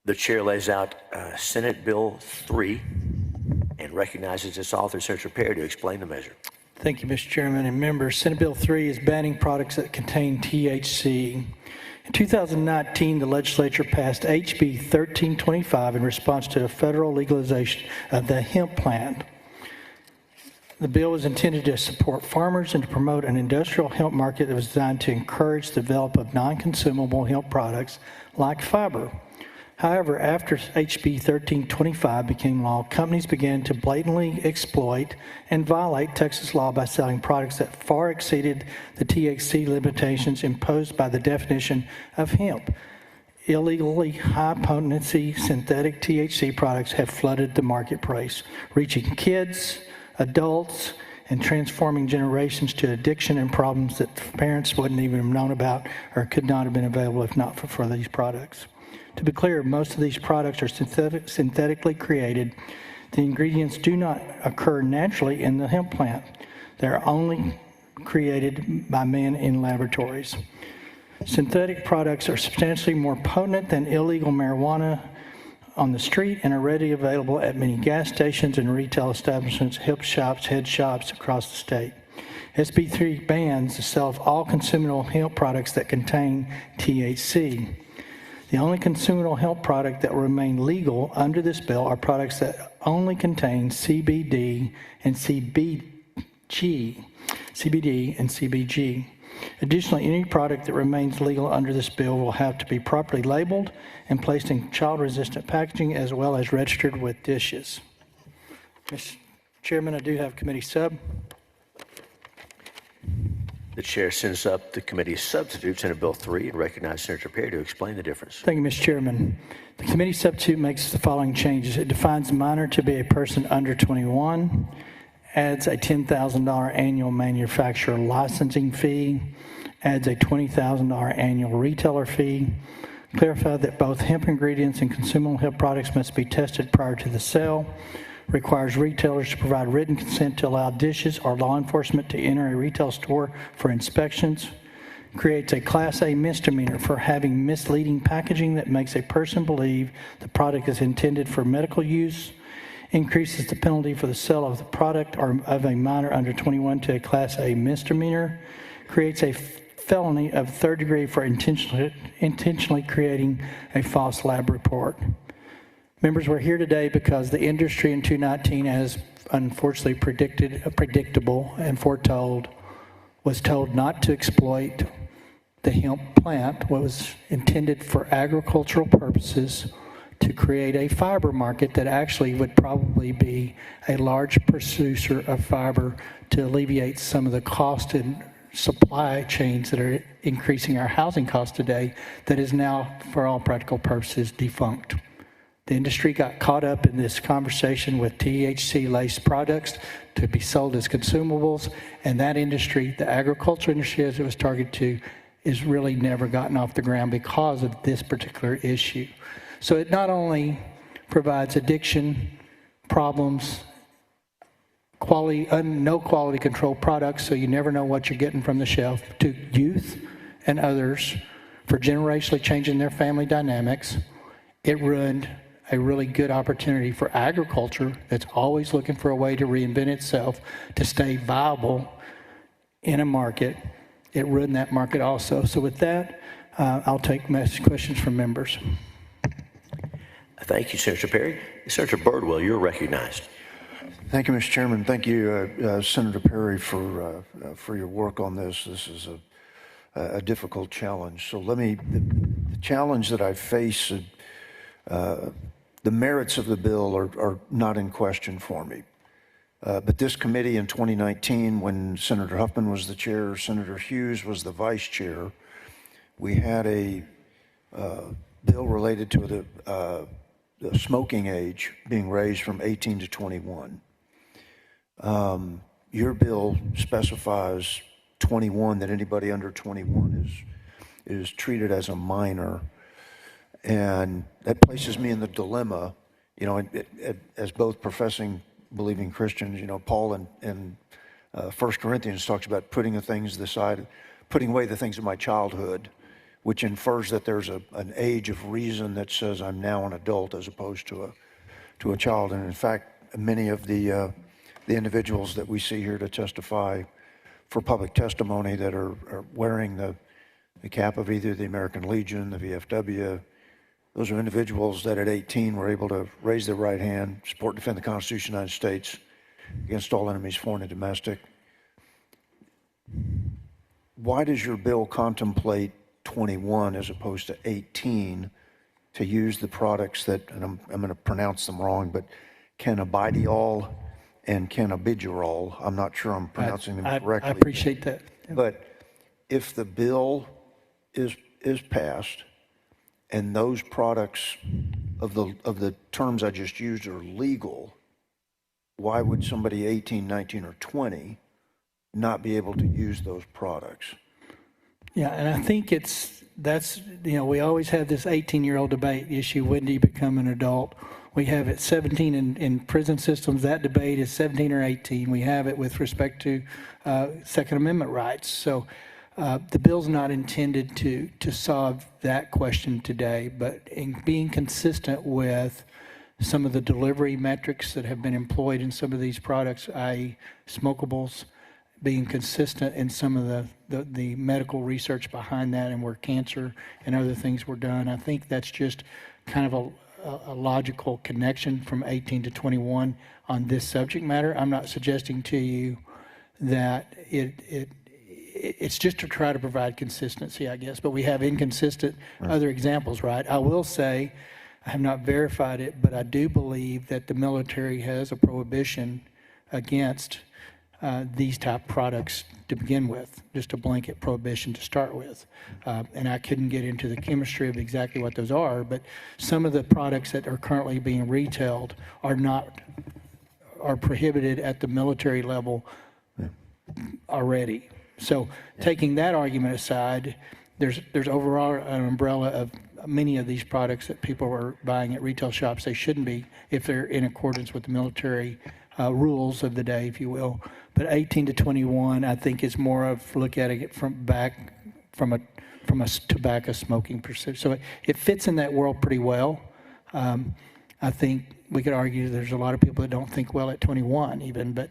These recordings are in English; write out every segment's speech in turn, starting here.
The chair lays out Senate Bill 3 and recognizes its author, Senator Perry, to explain the measure. Thank you, Mr. Chairman and members. Senate Bill 3 is banning products that contain THC. In 2019, the legislature passed HB 1325 in response to a federal legalization of the hemp plant. The bill was intended to support farmers and to promote an industrial hemp market that was designed to encourage the development of non-consumable hemp products like fiber. However, after HB 1325 became law, companies began to blatantly exploit and violate Texas law by selling products that far exceeded the THC limitations imposed by the definition of hemp. Illegally high-potency synthetic THC products have flooded the marketplace, reaching kids, adults, and transforming generations to addiction and problems that parents wouldn't even have known about or could not have been available if not for these products. To be clear, most of these products are synthetically created. The ingredients do not occur naturally in the hemp plant. They're only created by men in laboratories. Synthetic products are substantially more potent than illegal marijuana on the street and are readily available at many gas stations and retail establishments, hemp shops, head shops across the state. SB 3 bans the sale of all consumable hemp products that contain THC. The only consumable hemp product that will remain legal under this bill are products that only contain CBD and CBG. Additionally, any product that remains legal under this bill will have to be properly labeled and placed in child-resistant packaging as well as registered with dishes. Mr. Chairman, I do have committee sub. The chair sends up the committee substitute, Senate Bill 3, and recognizes Senator Perry to explain the difference. Thank you, Mr. Chairman. The committee substitute makes the following changes. It defines minor to be a person under 21, adds a $10,000 annual manufacturer licensing fee, adds a $20,000 annual retailer fee, clarify that both hemp ingredients and consumable hemp products must be tested prior to the sale, requires retailers to provide written consent to allow dishes or law enforcement to enter a retail store for inspections, creates a Class A misdemeanor for having misleading packaging that makes a person believe the product is intended for medical use, increases the penalty for the sale of the product or of a minor under 21 to a Class A misdemeanor, creates a felony of third degree for intentionally creating a false lab report. Members, we're here today because the industry in 2019, as unfortunately predictable and foretold, was told not to exploit the hemp plant, what was intended for agricultural purposes, to create a fiber market that actually would probably be a large producer of fiber to alleviate some of the cost and supply chains that are increasing our housing costs today, that is now, for all practical purposes, defunct. The industry got caught up in this conversation with THC-laced products to be sold as consumables, and that industry, the agriculture industry as it was targeted to, is really never gotten off the ground because of this particular issue. So it not only provides addiction problems, no quality control products, so you never know what you're getting from the shelf, to youth and others for generationally changing their family dynamics. It ruined a really good opportunity for agriculture that's always looking for a way to reinvent itself to stay viable in a market. It ruined that market also. So with that, I'll take questions from members. Thank you, Senator Perry. Senator Birdwell, you're recognized. Thank you, Mr. Chairman. Thank you, Senator Perry, for your work on this. This is a difficult challenge. So the challenge that I face, the merits of the bill are not in question for me. But this committee in 2019, when Senator Huffman was the chair, Senator Hughes was the vice chair, we had a bill related to the smoking age being raised from 18 to 21. Your bill specifies 21, that anybody under 21 is treated as a minor. And that places me in the dilemma, as both professing, believing Christians, Paul in 1 Corinthians talks about putting away the things of my childhood, which infers that there's an age of reason that says I'm now an adult as opposed to a child. And in fact, many of the individuals that we see here to testify for public testimony that are wearing the cap of either the American Legion, the VFW, those are individuals that at 18 were able to raise their right hand, support and defend the Constitution of the United States against all enemies, foreign and domestic. Why does your bill contemplate 21 as opposed to 18 to use the products that, and I'm going to pronounce them wrong, but cannabidiol and cannabidiol? I'm not sure I'm pronouncing them correctly. I appreciate that. But if the bill is passed and those products of the terms I just used are legal, why would somebody 18, 19, or 20 not be able to use those products? Yeah, and I think that's we always have this 18-year-old debate issue. When do you become an adult? We have it 17 in prison systems. That debate is 17 or 18. We have it with respect to Second Amendment rights. So the bill's not intended to solve that question today, but in being consistent with some of the delivery metrics that have been employed in some of these products, i.e. smokables, being consistent in some of the medical research behind that and where cancer and other things were done. I think that's just kind of a logical connection from 18 to 21 on this subject matter. I'm not suggesting to you that it's just to try to provide consistency, I guess, but we have inconsistent other examples, right? I will say, I have not verified it, but I do believe that the military has a prohibition against these type products to begin with, just a blanket prohibition to start with. And I couldn't get into the chemistry of exactly what those are, but some of the products that are currently being retailed are prohibited at the military level already. So taking that argument aside, there's overall an umbrella of many of these products that people are buying at retail shops. They shouldn't be if they're in accordance with the military rules of the day, if you will. But 18 to 21, I think, is more of look at it from a tobacco smoking perspective. So it fits in that world pretty well. I think we could argue there's a lot of people that don't think well at 21 even, but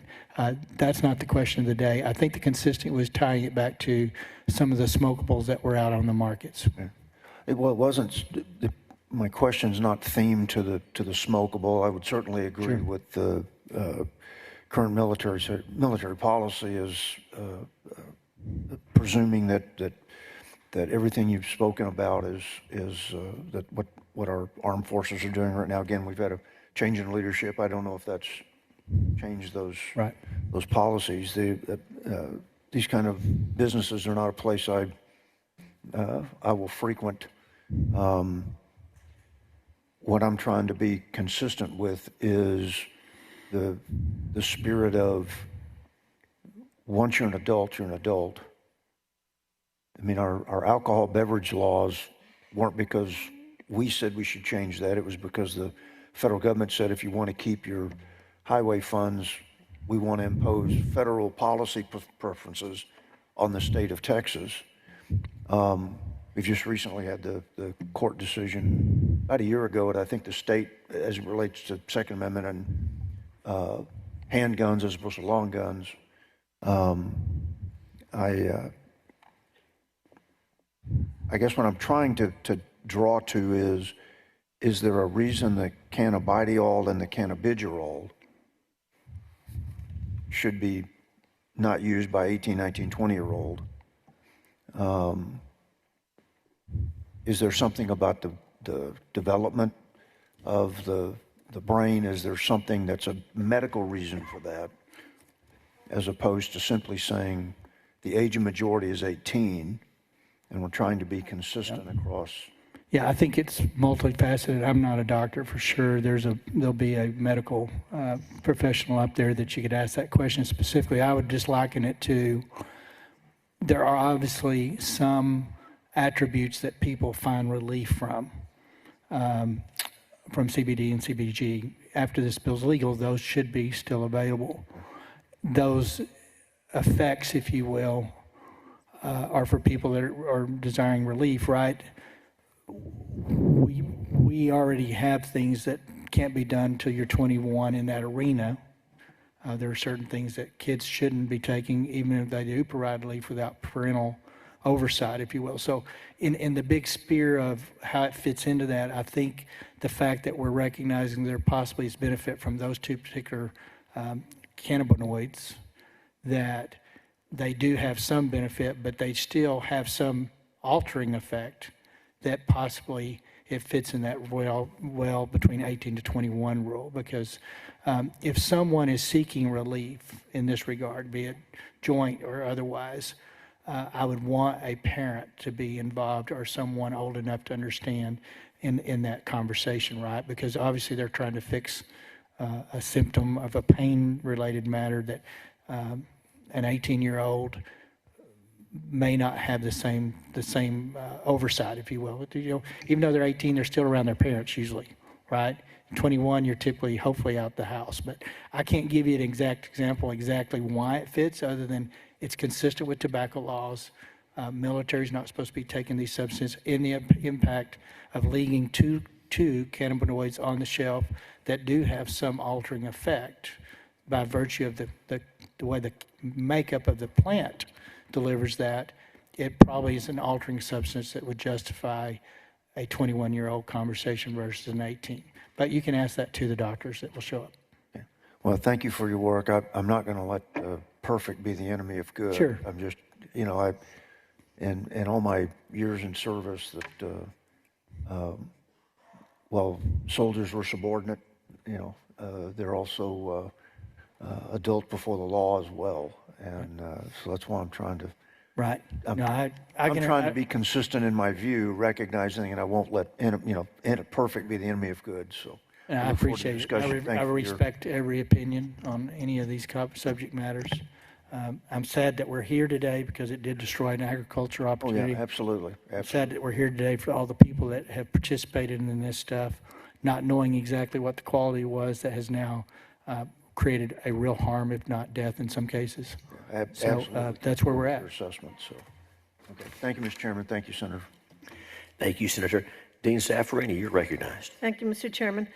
that's not the question of the day. I think the consistent was tying it back to some of the smokables that were out on the markets. Okay. Well, it wasn't. My question's not themed to the smokable. I would certainly agree with the current military policy is presuming that everything you've spoken about is that what our armed forces are doing right now. Again, we've had a change in leadership. I don't know if that's changed those policies. These kind of businesses are not a place I will frequent. What I'm trying to be consistent with is the spirit of once you're an adult, you're an adult. I mean, our alcohol beverage laws weren't because we said we should change that. It was because the federal government said if you want to keep your highway funds, we want to impose federal policy preferences on the state of Texas. We've just recently had the court decision about a year ago, and I think the state, as it relates to Second Amendment and handguns as opposed to long guns, I guess what I'm trying to draw to is there a reason the cannabidiol and the cannabidiol should be not used by 18, 19, 20-year-old? Is there something about the development of the brain? Is there something that's a medical reason for that, as opposed to simply saying the age of majority is 18, and we're trying to be consistent across? Yeah, I think it's multifaceted. I'm not a doctor for sure. There'll be a medical professional up there that you could ask that question specifically. I would just liken it to there are obviously some attributes that people find relief from CBD and CBG. After this bill's legal, those should be still available. Those effects, if you will, are for people that are desiring relief, right? We already have things that can't be done until you're 21 in that arena. There are certain things that kids shouldn't be taking, even if they do provide relief, without parental oversight, if you will. So in the big sphere of how it fits into that, I think the fact that we're recognizing there possibly is benefit from those two particular cannabinoids, that they do have some benefit, but they still have some altering effect that possibly it fits in that well between 18 to 21 rule. Because if someone is seeking relief in this regard, be it joint or otherwise, I would want a parent to be involved or someone old enough to understand in that conversation, right? Because obviously they're trying to fix a symptom of a pain-related matter that an 18-year-old may not have the same oversight, if you will. You know, even though they're 18, they're still around their parents usually, right? 21, you're typically hopefully out the house. But I can't give you an exact example exactly why it fits, other than it's consistent with tobacco laws. Military's not supposed to be taking these substances, in the impact of leaving two cannabinoids on the shelf that do have some altering effect by virtue of the way the makeup of the plant delivers that. It probably is an altering substance that would justify a 21-year-old conversation versus an 18. But you can ask that to the doctors that will show up. Yeah. Well, thank you for your work. I'm not going to let perfect be the enemy of good. Sure. I'm just, you know, in all my years in service that, well, soldiers were subordinate, you know, they're also adults before the law as well. And so that's why I'm trying to. Right. I'm can trying to be consistent in my view, recognizing that I won't let perfect be the enemy of good. So And I look forward to appreciate it. discussion. Thank I you for your- respect every opinion on any of these subject matters. I'm sad that we're here today because it did destroy an agriculture Oh opportunity. yeah, absolutely, I'm absolutely. sad that we're here today for all the people that have participated in this stuff, not knowing exactly what the quality was that has now created a real harm, if not death in some cases. So Absolutely. that's where we're at. Your assessment. So, okay. Thank you, Mr. Chairman. Thank you, Senator. Thank you, Senator. Dean Saffarini, you're recognized. Thank you, Mr. Chairman.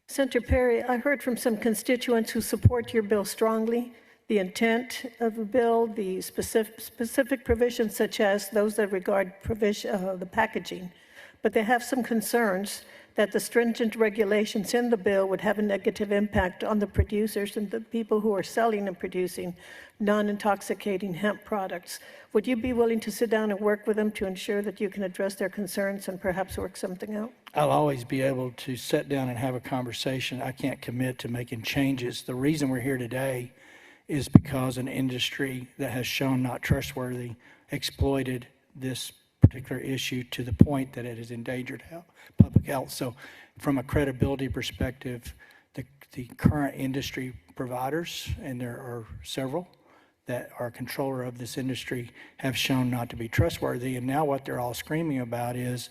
Senator Perry, I heard from some constituents who support your bill strongly, the intent of the bill, the specific provisions such as those that regard the packaging, but they have some concerns that the stringent regulations in the bill would have a negative impact on the producers and the people who are selling and producing non-intoxicating hemp products. Would you be willing to sit down and work with them to ensure that you can address their concerns and perhaps work something out? I'll always be able to sit down and have a conversation. I can't commit to making changes. The reason we're here today is because an industry that has shown not trustworthy exploited this particular issue to the point that it has endangered public health. So from a credibility perspective, the current industry providers, and there are several that are controller of this industry, have shown not to be trustworthy. And now what they're all screaming about is,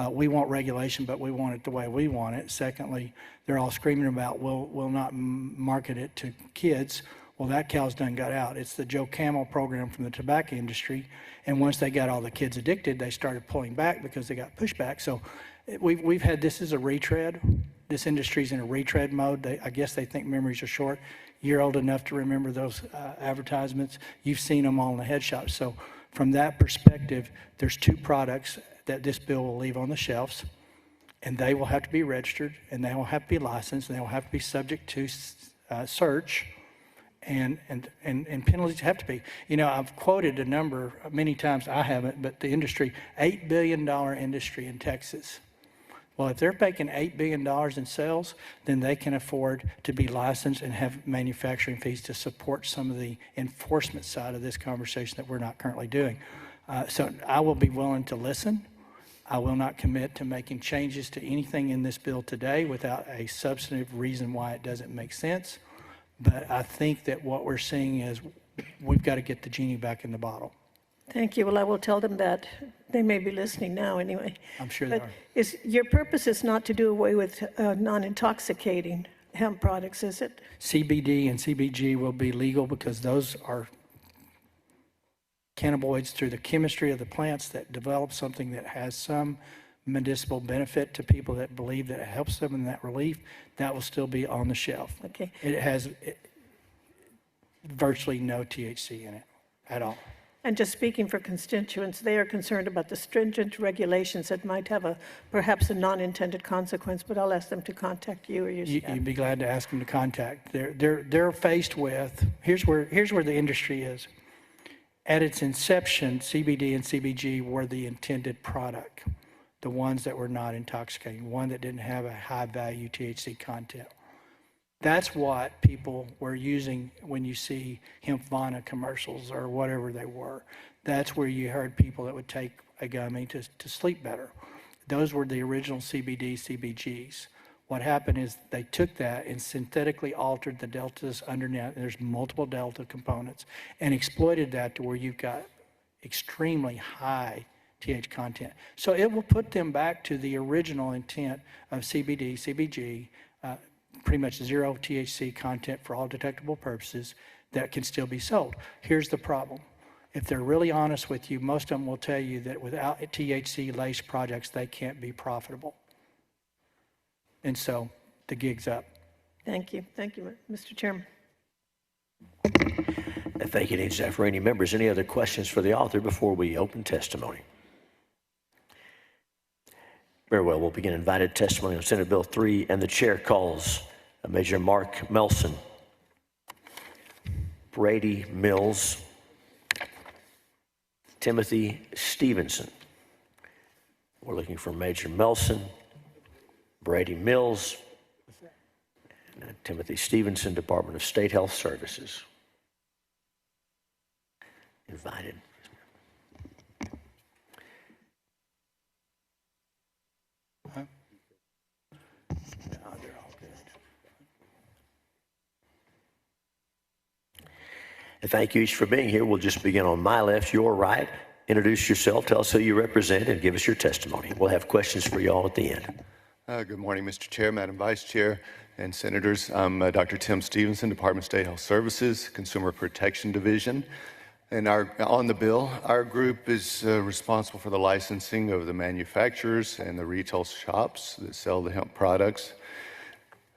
we want regulation, but we want it the way we want it. Secondly, they're all screaming about, we'll not market it to kids. Well, that cow's done got out. It's the Joe Camel program from the tobacco industry. And once they got all the kids addicted, they started pulling back because they got pushback. So we've had this as a retread. This industry's in a retread mode. I guess they think memories are short. You're old enough to remember those advertisements. You've seen them all in the head shops. So from that perspective, there's two products that this bill will leave on the shelves, and they will have to be registered, and they will have to be licensed, and they will have to be subject to search. And penalties have to be. You know, I've quoted a number many times. I haven't, but the industry, $8 billion industry in Texas. Well, if they're making $8 billion in sales, then they can afford to be licensed and have manufacturing fees to support some of the enforcement side of this conversation that we're not currently doing. So I will be willing to listen. I will not commit to making changes to anything in this bill today without a substantive reason why it doesn't make sense. But I think that what we're seeing is we've got to get the genie back in the bottle. Thank you. Well, I will tell them that. They may be listening now anyway. I'm sure they But are. your purpose is not to do away with non-intoxicating hemp products, is it? CBD and CBG will be legal because those are cannabinoids through the chemistry of the plants that develop something that has some medicinal benefit to people that believe that it helps them in that relief, that will still be on the shelf. Okay. It has virtually no THC in it at all. And just speaking for constituents, they are concerned about the stringent regulations that might have perhaps a non-intended consequence, but I'll ask them to contact you or your staff. You'd be glad to ask them to contact. They're faced with, here's where the industry is. At its inception, CBD and CBG were the intended product, the ones that were not intoxicating, one that didn't have a high value THC content. That's what people were using when you see hemp Vana commercials or whatever they were. That's where you heard people that would take a gummy to sleep better. Those were the original CBD, CBGs. What happened is they took that and synthetically altered the deltas underneath. There's multiple delta components, and exploited that to where you've got extremely high THC content. So it will put them back to the original intent of CBD, CBG, pretty much zero THC content for all detectable purposes that can still be sold. Here's the problem. If they're really honest with you, most of them will tell you that without THC-laced projects, they can't be profitable. And so the gig's up. Thank you, Mr. Chairman. Thank you, Dean Zaffarini. Members, any other questions for the author before we open testimony? Very well, we'll begin invited testimony on Senate Bill 3, and the chair calls Major Mark Melson, Brady Mills, Timothy Stevenson. We're looking for Major Melson, Brady Mills, and Timothy Stevenson, Department of State Health Services. Invited. Thank you each for being here. We'll just begin on my left, your right. Introduce yourself, tell us who you represent, and give us your testimony. We'll have questions for you all at the end. Good morning, Mr. Chair, Madam Vice Chair, and Senators. I'm Dr. Tim Stevenson, Department of State Health Services, Consumer Protection Division. And on the bill, our group is responsible for the licensing of the manufacturers and the retail shops that sell the hemp products.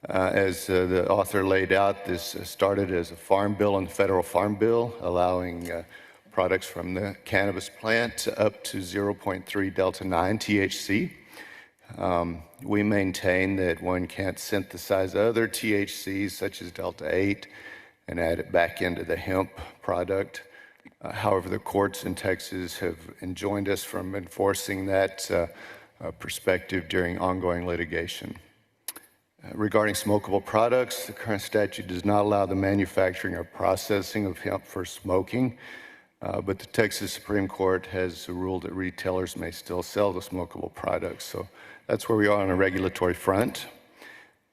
As the author laid out, this started as a farm bill in the federal farm bill, allowing products from the cannabis plant up to 0.3 delta 9 THC. We maintain that one can't synthesize other THCs such as delta 8 and add it back into the hemp product. However, the courts in Texas have enjoined us from enforcing that perspective during ongoing litigation. Regarding smokable products, the current statute does not allow the manufacturing or processing of hemp for smoking, but the Texas Supreme Court has ruled that retailers may still sell the smokable products. So that's where we are on a regulatory front.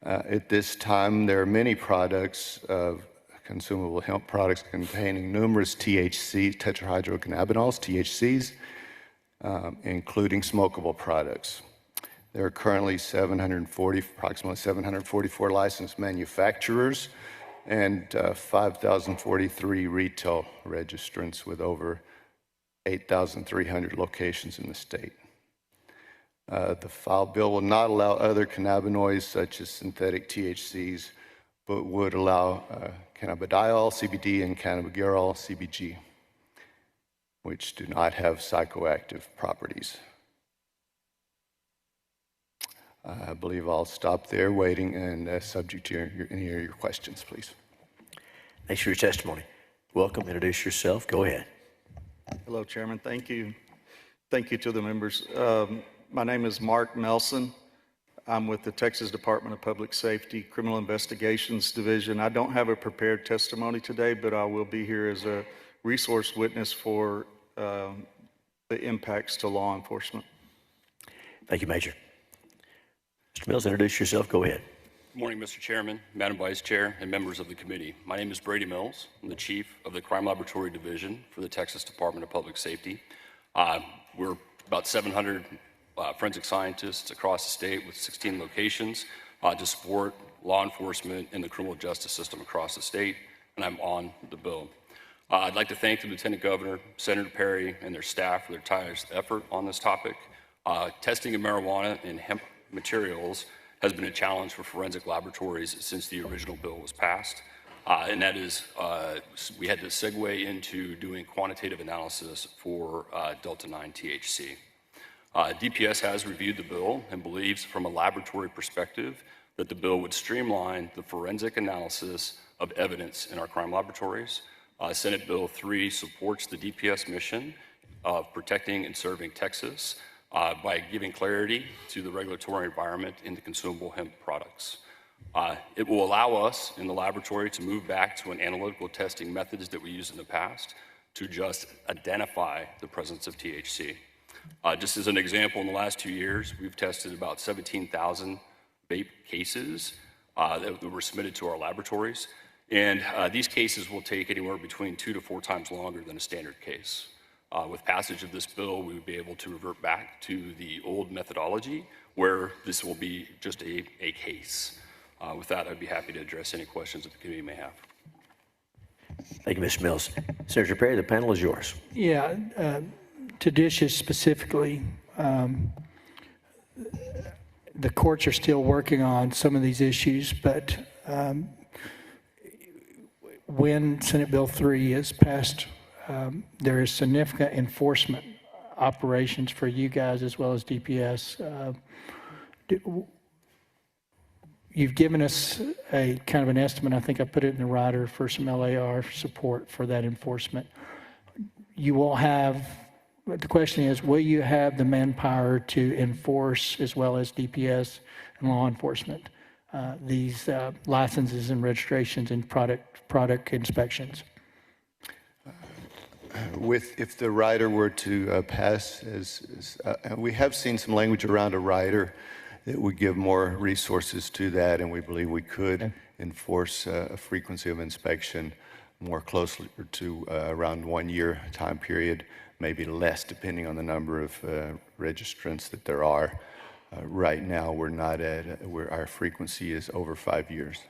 At this time, there are many products of consumable hemp products containing numerous THC, tetrahydrocannabinols, THCs, including smokable products. There are currently approximately 744 licensed manufacturers and 5,043 retail registrants with over 8,300 locations in the state. The file bill will not allow other cannabinoids such as synthetic THCs, but would allow cannabidiol, CBD, and cannabigerol, CBG, which do not have psychoactive properties. I believe I'll stop there, waiting and subject to any of your questions, please. Thanks for your testimony. Welcome. Introduce yourself. Go ahead. Hello, Chairman. Thank you. Thank you to the members. My name is Mark Melson. I'm with the Texas Department of Public Safety Criminal Investigations Division. I don't have a prepared testimony today, but I will be here as a resource witness for the impacts to law enforcement. Thank you, Major. Mr. Mills, introduce yourself. Go ahead. Good morning, Mr. Chairman, Madam Vice Chair, and members of the committee. My name is Brady Mills. I'm the Chief of the Crime Laboratory Division for the Texas Department of Public Safety. We're about 700 forensic scientists across the state with 16 locations to support law enforcement and the criminal justice system across the state, and I'm on the bill. I'd like to thank the Lieutenant Governor, Senator Perry, and their staff for their tireless effort on this topic. Testing of marijuana and hemp materials has been a challenge for forensic laboratories since the original bill was passed. And that is, we had to segue into doing quantitative analysis for Delta-9 THC. DPS has reviewed the bill and believes from a laboratory perspective that the bill would streamline the forensic analysis of evidence in our crime laboratories. Senate Bill 3 supports the DPS mission of protecting and serving Texas by giving clarity to the regulatory environment in the consumable hemp products. It will allow us in the laboratory to move back to an analytical testing methods that we used in the past to just identify the presence of THC. Just as an example, in the last 2 years, we've tested about 17,000 vape cases that were submitted to our laboratories. And these cases will take anywhere between 2 to 4 times longer than a standard case. With passage of this bill, we would be able to revert back to the old methodology where this will be just a case. With that, I'd be happy to address any questions that the committee may have. Thank you, Mr. Mills. Senator Perry, the panel is yours. Yeah, to dishes specifically, the courts are still working on some of these issues, but when Senate Bill 3 is passed, there is significant enforcement operations for you guys as well as DPS. You've given us a kind of an estimate. I think I put it in the rider for some LAR support for that enforcement. You will have, the question is, will you have the manpower to enforce as well as DPS and law enforcement these licenses and registrations and product inspections? If the rider were to pass, we have seen some language around a rider that would give more resources to that, and we believe we could enforce a frequency of inspection more closely to around 1 year time period, maybe less depending on the number of registrants that there are. Right now, we're not at where our frequency is over 5 years.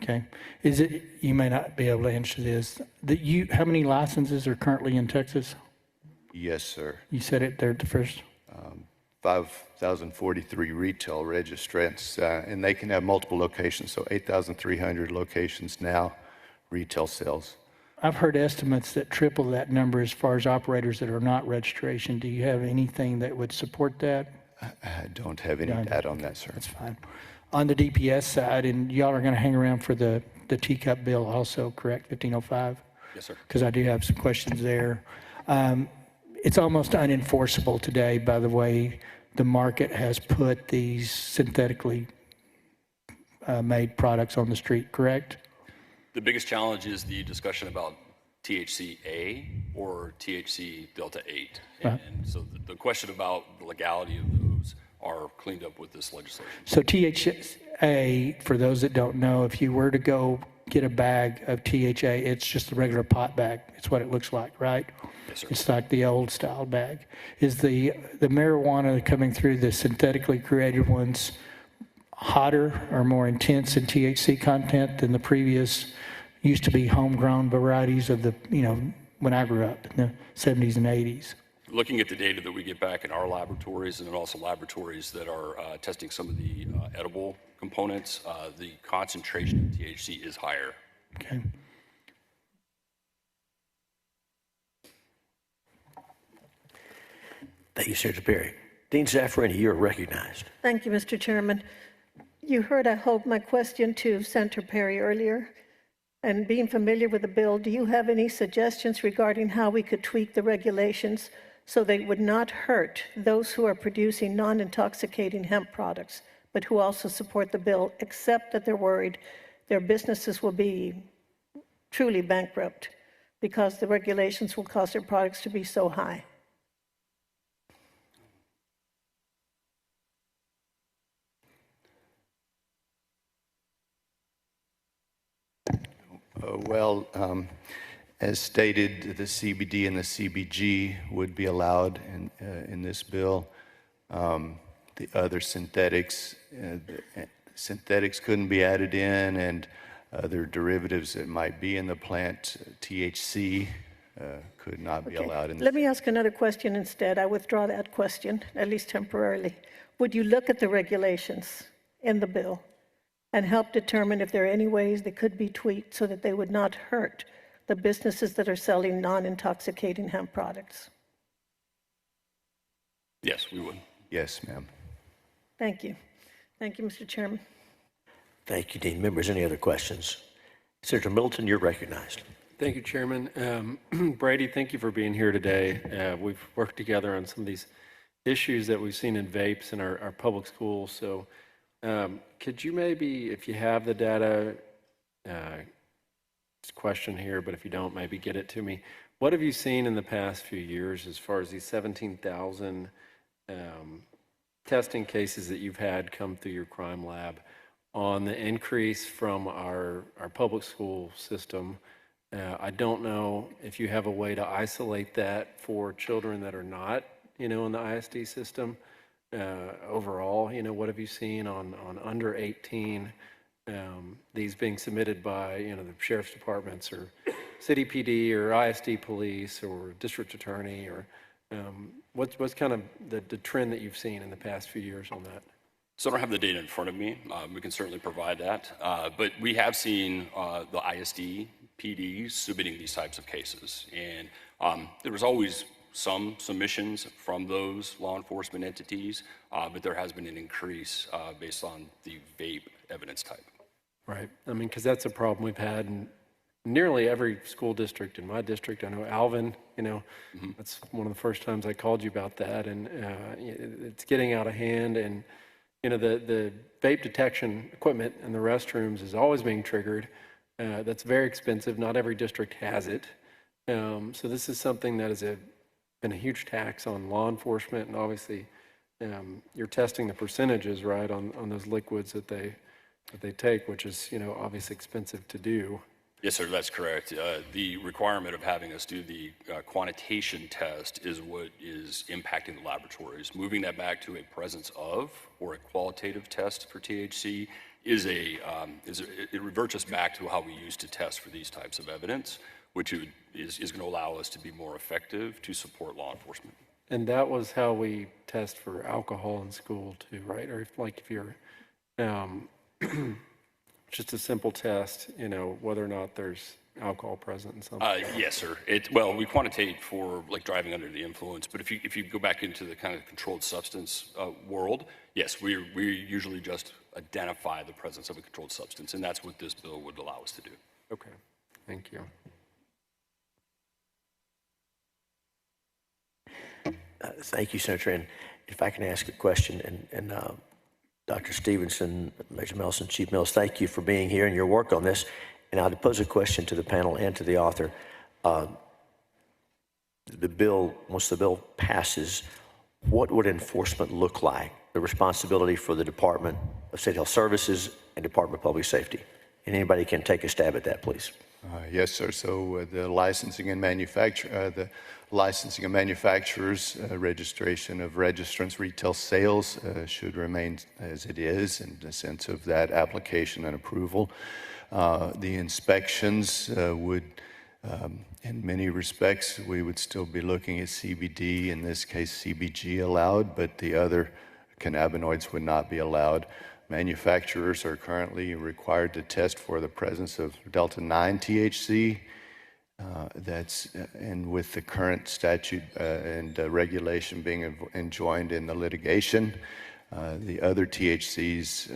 Okay. Is it, you may not be able to answer this, how many licenses are currently in Texas? Yes, sir. You said it there at the first. 5,043 retail registrants, and they can have multiple locations, so 8,300 locations now, retail sales. I've heard estimates that triple that number as far as operators that are not registration. Do you have anything that would support that? I don't have any data on that, sir. That's fine. On the DPS side, and y'all are going to hang around for the teacup bill also, correct, 1505? Yes, sir. Because I do have some questions there. It's almost unenforceable today by the way the market has put these synthetically made products on the street, correct? The biggest challenge is the discussion about THC-A or THC Delta-8. And so the question about the legality of those are cleaned up with this legislation. So THA, for those that don't know, if you were to go get a bag of THA, it's just a regular pot bag. It's what it looks like, right? Yes, sir. It's like the old style bag. Is the marijuana coming through the synthetically created ones hotter or more intense in THC content than the previous used to be homegrown varieties of the, when I grew up in the 70s and 80s? Looking at the data that we get back in our laboratories and then also laboratories that are testing some of the edible components, the concentration of THC is higher. Okay. Thank you, Senator Perry. Dean Zaffarini, you are recognized. Thank you, Mr. Chairman. You heard, I hope, my question to Senator Perry earlier. And being familiar with the bill, do you have any suggestions regarding how we could tweak the regulations so they would not hurt those who are producing non-intoxicating hemp products, but who also support the bill, except that they're worried their businesses will be truly bankrupt because the regulations will cause their products to be so high? As stated, the CBD and the CBG would be allowed in this bill. The other synthetics couldn't be added in, and other derivatives that might be in the plant, THC, could not be allowed in the Let me ask another question instead. I withdraw that question, at least temporarily. Would you look at the regulations in the bill and help determine if there are any ways they could be tweaked so that they would not hurt the businesses that are selling non-intoxicating hemp products? Yes, we would. Yes, ma'am. Thank you. Thank you, Mr. Chairman. Thank you, Dean. Members, any other questions? Senator Middleton, you're recognized. Thank you, Chairman. Brady, thank you for being here today. We've worked together on some of these issues that we've seen in vapes in our public schools. So could you maybe, if you have the data, it's a question here, but if you don't, maybe get it to me. What have you seen in the past few years as far as these 17,000 testing cases that you've had come through your crime lab on the increase from our public school system? I don't know if you have a way to isolate that for children that are not, in the ISD system. Overall, what have you seen on under 18, these being submitted by, the sheriff's departments or city PD or ISD police or district attorney, or what's kind of the trend that you've seen in the past few years on that? So I don't have the data in front of me. We can certainly provide that. But we have seen the ISD PDs submitting these types of cases. And there was always some submissions from those law enforcement entities, but there has been an increase based on the vape evidence type. Right. I mean, because that's a problem we've had in nearly every school district in my district. I know Alvin, that's one of the first times I called you about that. And it's getting out of hand. And, the vape detection equipment in the restrooms is always being triggered. That's very expensive. Not every district has it. So this is something that has been a huge tax on law enforcement. And obviously, you're testing the percentages, right, on those liquids that they take, which is, obviously expensive to do. Yes, sir, that's correct. The requirement of having us do the quantitation test is what is impacting the laboratories. Moving that back to a presence of or a qualitative test for THC it reverts us back to how we used to test for these types of evidence, which is going to allow us to be more effective to support law enforcement. And that was how we test for alcohol in school too, right? Or if you're just a simple test, whether or not there's alcohol present in something. Yes, sir. We quantitate for like driving under the influence, but if you go back into the kind of controlled substance world, yes, we usually just identify the presence of a controlled substance, and that's what this bill would allow us to do. Okay, thank you. Thank you, Senator. And if I can ask a question, and Dr. Stevenson, Major Melson, Chief Mills, thank you for being here and your work on this. And I'll pose a question to the panel and to the author. The bill, once the bill passes, what would enforcement look like? The responsibility for the Department of State Health Services and Department of Public Safety. And anybody can take a stab at that, please. Yes, sir. So the licensing and manufacturers, registration of registrants, retail sales should remain as it is in the sense of that application and approval. The inspections would, in many respects, we would still be looking at CBD, in this case CBG allowed, but the other cannabinoids would not be allowed. Manufacturers are currently required to test for the presence of Delta-9 THC. And with the current statute and regulation being enjoined in the litigation, the other THCs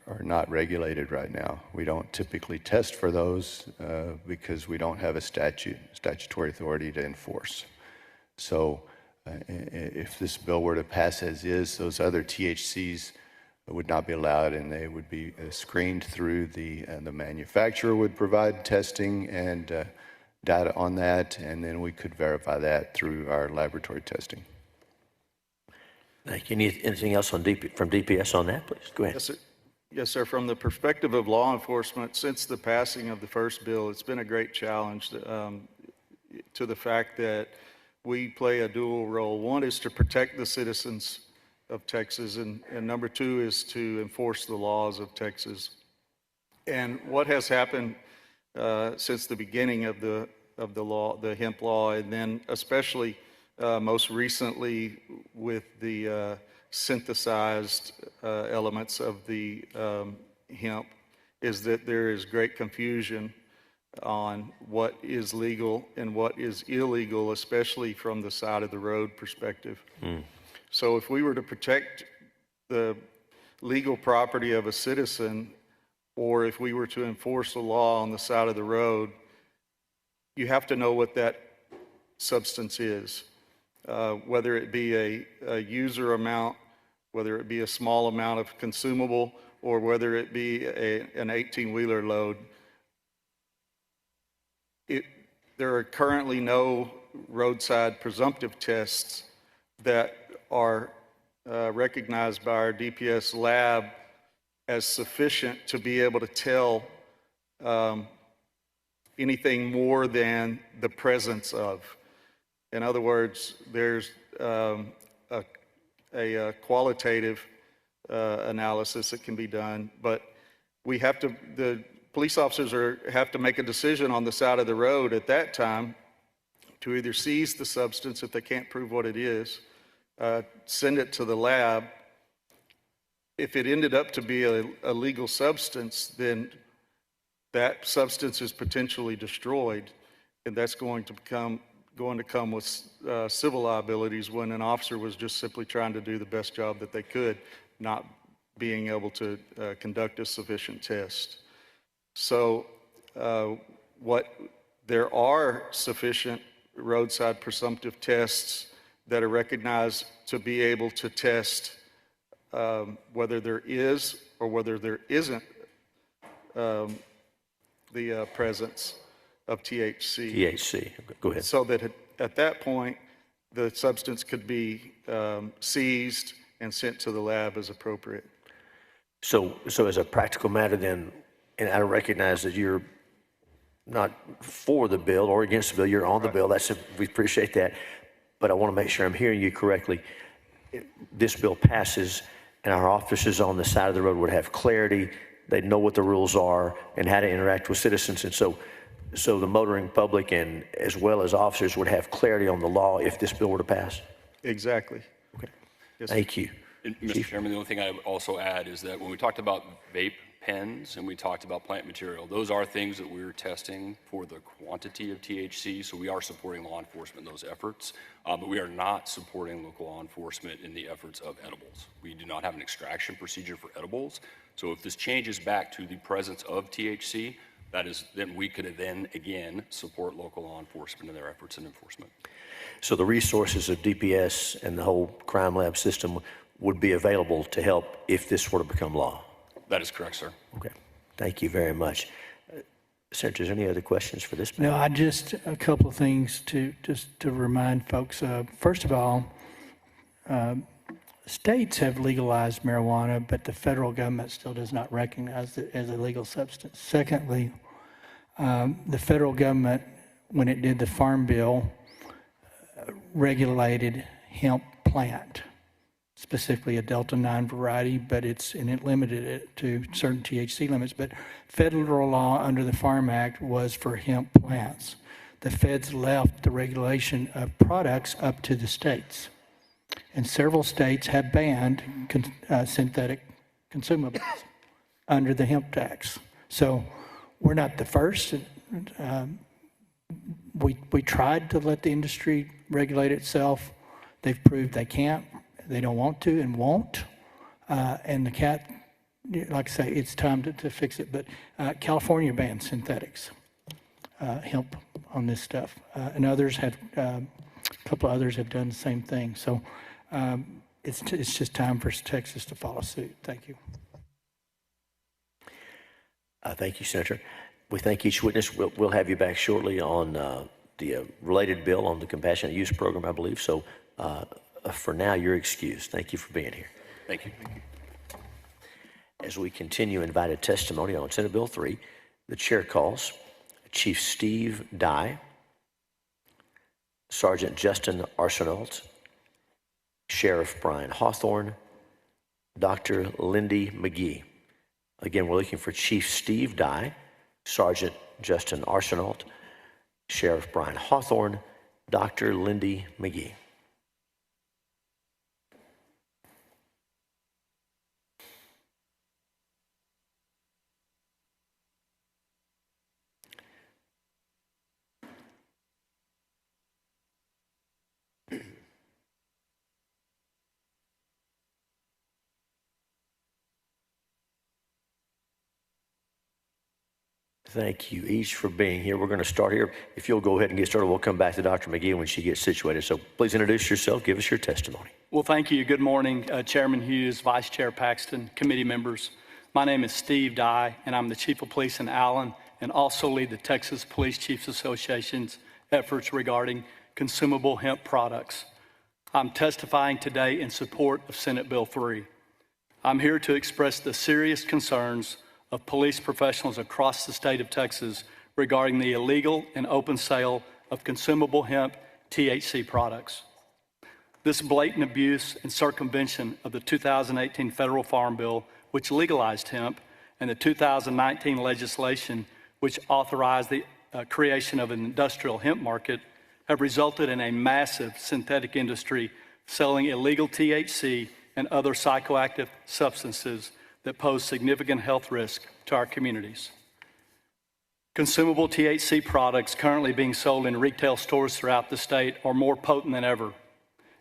are not regulated right now. We don't typically test for those because we don't have a statutory authority to enforce. So if this bill were to pass as is, those other THCs would not be allowed, and they would be screened through the manufacturer would provide testing and data on that, and then we could verify that through our laboratory testing. Thank you. Anything else from DPS on that, please? Go ahead. Yes, sir. Yes, sir. From the perspective of law enforcement, since the passing of the first bill, it's been a great challenge to the fact that we play a dual role. One is to protect the citizens of Texas, and number two is to enforce the laws of Texas. And what has happened since the beginning of the law, the hemp law, and then especially most recently with the synthesized elements of the hemp, is that there is great confusion on what is legal and what is illegal, especially from the side of the road perspective. So if we were to protect the legal property of a citizen, or if we were to enforce the law on the side of the road, you have to know what that substance is, whether it be a user amount, whether it be a small amount of consumable, or whether it be an 18-wheeler load. There are currently no roadside presumptive tests that are recognized by our DPS lab as sufficient to be able to tell anything more than the presence of. In other words, there's a qualitative analysis that can be done, but we have to, the police officers have to make a decision on the side of the road at that time to either seize the substance if they can't prove what it is, send it to the lab. If it ended up to be a legal substance, then that substance is potentially destroyed, and that's going to come with civil liabilities when an officer was just simply trying to do the best job that they could, not being able to conduct a sufficient test. So there are sufficient roadside presumptive tests that are recognized to be able to test whether there is or whether there isn't the presence of THC. THC. Go ahead. So that at that point, the substance could be seized and sent to the lab as appropriate. So as a practical matter then, and I recognize that you're not for the bill or against the bill, you're on the bill. We appreciate that. But I want to make sure I'm hearing you correctly. This bill passes and our officers on the side of the road would have clarity. They'd know what the rules are and how to interact with citizens. And so the motoring public and as well as officers would have clarity on the law if this bill were to pass? Exactly. Okay. Yes, Thank you. And Mr. Chairman, the only thing I would also add is that when we talked about vape pens and we talked about plant material, those are things that we're testing for the quantity of THC, so we are supporting law enforcement in those efforts, but we are not supporting local law enforcement in the efforts of edibles. We do not have an extraction procedure for edibles, so if this changes back to the presence of THC, then we could then again support local law enforcement in their efforts in enforcement. So the resources of DPS and the whole crime lab system would be available to help if this were to become law? That is correct, sir. Okay. Thank you very much. Senator, is there any other questions for this bill? No, a couple of things to remind folks of. First of all, states have legalized marijuana, but the federal government still does not recognize it as a legal substance. Secondly, the federal government, when it did the Farm Bill, regulated hemp plant, specifically a Delta-9 variety, but it limited it to certain THC limits. But federal law under the Farm Act was for hemp plants. The feds left the regulation of products up to the states. And several states have banned synthetic consumables under the hemp tax. So we're not the first. We tried to let the industry regulate itself. They've proved they can't. They don't want to and won't. And the cat, like I say, it's time to fix it. But California banned synthetics, hemp on this stuff. And others have, a couple of others have done the same thing. So it's just time for Texas to follow suit. Thank you. Thank you, Senator. We thank each witness. We'll have you back shortly on the related bill on the compassionate use program, I believe. So for now, you're excused. Thank you for being here. Thank you. As we continue invited testimony on Senate Bill 3, the chair calls Chief Steve Dye, Sergeant Justin Arsenault, Sheriff Brian Hawthorne, Dr. Lindy McGee, Again, we're looking for Chief Steve Dye, Sergeant Justin Arsenault, Sheriff Brian Hawthorne, Dr. Lindy McGee. Thank you each for being here. We're going to start here. If you'll go ahead and get started, we'll come back to Dr. McGee when she gets situated. So please introduce yourself. Give us your testimony. Well, thank you. Good morning, Chairman Hughes, Vice Chair Paxton, committee members. My name is Steve Dye, and I'm the Chief of Police in Allen and also lead the Texas Police Chiefs Association's efforts regarding consumable hemp products. I'm testifying today in support of Senate Bill 3. I'm here to express the serious concerns of police professionals across the state of Texas regarding the illegal and open sale of consumable hemp THC products. This blatant abuse and circumvention of the 2018 Federal Farm Bill, which legalized hemp, and the 2019 legislation, which authorized the creation of an industrial hemp market, have resulted in a massive synthetic industry selling illegal THC and other psychoactive substances that pose significant health risk to our communities. Consumable THC products currently being sold in retail stores throughout the state are more potent than ever.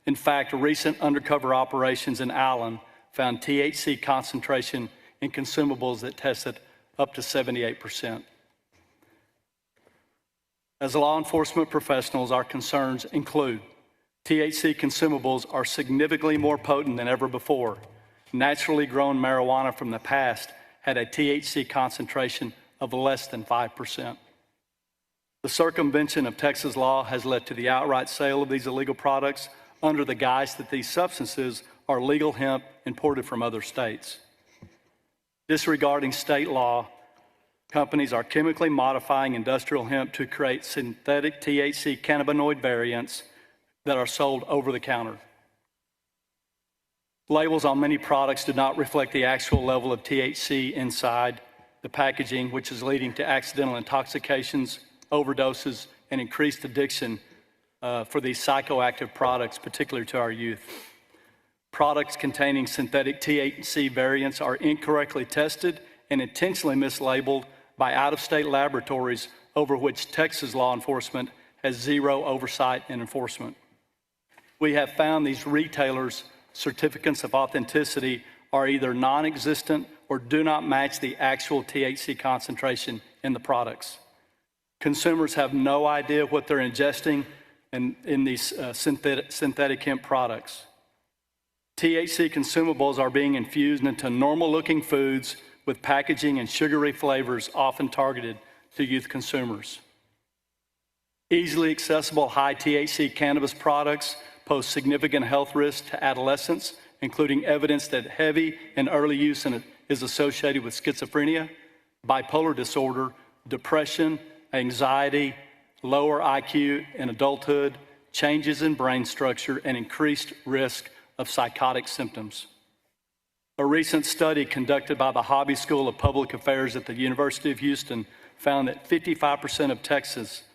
In fact, recent undercover operations in Allen found THC concentration in consumables that tested up to 78%. As law enforcement professionals, our concerns include THC consumables are significantly more potent than ever before. Naturally grown marijuana from the past had a THC concentration of less than 5%. The circumvention of Texas law has led to the outright sale of these illegal products under the guise that these substances are legal hemp imported from other states. Disregarding state law, companies are chemically modifying industrial hemp to create synthetic THC cannabinoid variants that are sold over the counter. Labels on many products do not reflect the actual level of THC inside the packaging, which is leading to accidental intoxications, overdoses, and increased addiction for these psychoactive products, particularly to our youth. Products containing synthetic THC variants are incorrectly tested and intentionally mislabeled by out-of-state laboratories over which Texas law enforcement has zero oversight and enforcement. We have found these retailers' certificates of authenticity are either non-existent or do not match the actual THC concentration in the products. Consumers have no idea what they're ingesting in these synthetic hemp products. THC consumables are being infused into normal-looking foods with packaging and sugary flavors often targeted to youth consumers. Easily accessible high THC cannabis products pose significant health risks to adolescents, including evidence that heavy and early use is associated with schizophrenia, bipolar disorder, depression, anxiety, lower IQ in adulthood, changes in brain structure, and increased risk of psychotic symptoms. A recent study conducted by the Hobby School of Public Affairs at the University of Houston found that 55% of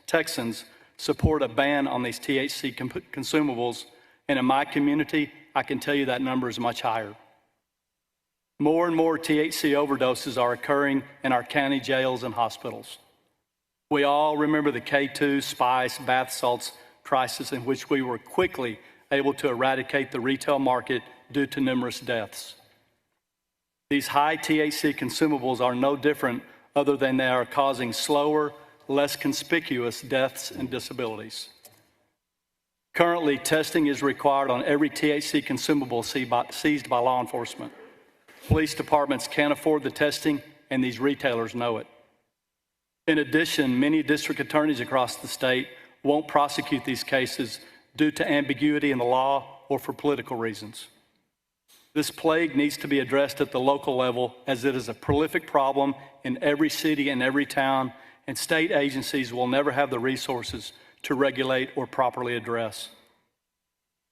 Texans support a ban on these THC consumables, and in my community, I can tell you that number is much higher. More and more THC overdoses are occurring in our county jails and hospitals. We all remember the K2 spice bath salts crisis in which we were quickly able to eradicate the retail market due to numerous deaths. These high THC consumables are no different other than they are causing slower, less conspicuous deaths and disabilities. Currently, testing is required on every THC consumable seized by law enforcement. Police departments can't afford the testing, and these retailers know it. In addition, many district attorneys across the state won't prosecute these cases due to ambiguity in the law or for political reasons. This plague needs to be addressed at the local level, as it is a prolific problem in every city and every town, and state agencies will never have the resources to regulate or properly address.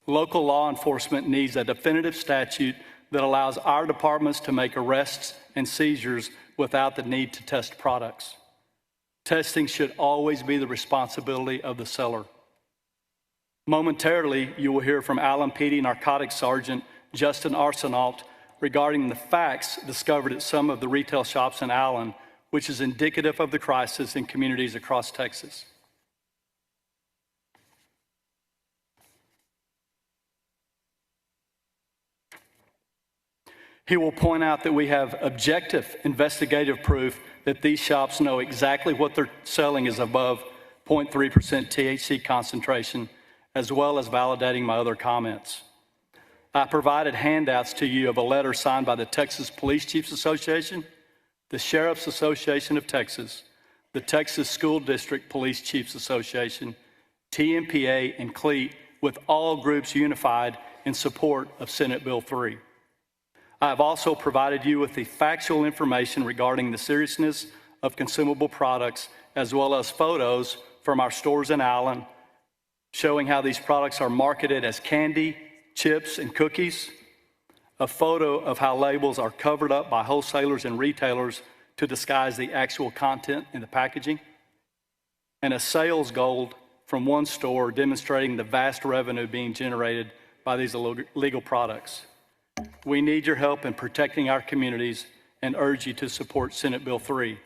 Local law enforcement needs a definitive statute that allows our departments to make arrests and seizures without the need to test products. Testing should always be the responsibility of the seller. Momentarily, you will hear from Allen PD Narcotics Sergeant Justin Arsenault regarding the facts discovered at some of the retail shops in Allen, which is indicative of the crisis in communities across Texas. He will point out that we have objective investigative proof that these shops know exactly what they're selling is above 0.3% THC concentration, as well as validating my other comments. I provided handouts to you of a letter signed by the Texas Police Chiefs Association, the Sheriff's Association of Texas, the Texas School District Police Chiefs Association, TMPA, and CLEAT, with all groups unified in support of Senate Bill 3. I have also provided you with the factual information regarding the seriousness of consumable products, as well as photos from our stores in Allen, showing how these products are marketed as candy, chips, and cookies, a photo of how labels are covered up by wholesalers and retailers to disguise the actual content in the packaging, and a sales goal from one store demonstrating the vast revenue being generated by these illegal products. We need your help in protecting our communities and urge you to support Senate Bill 3.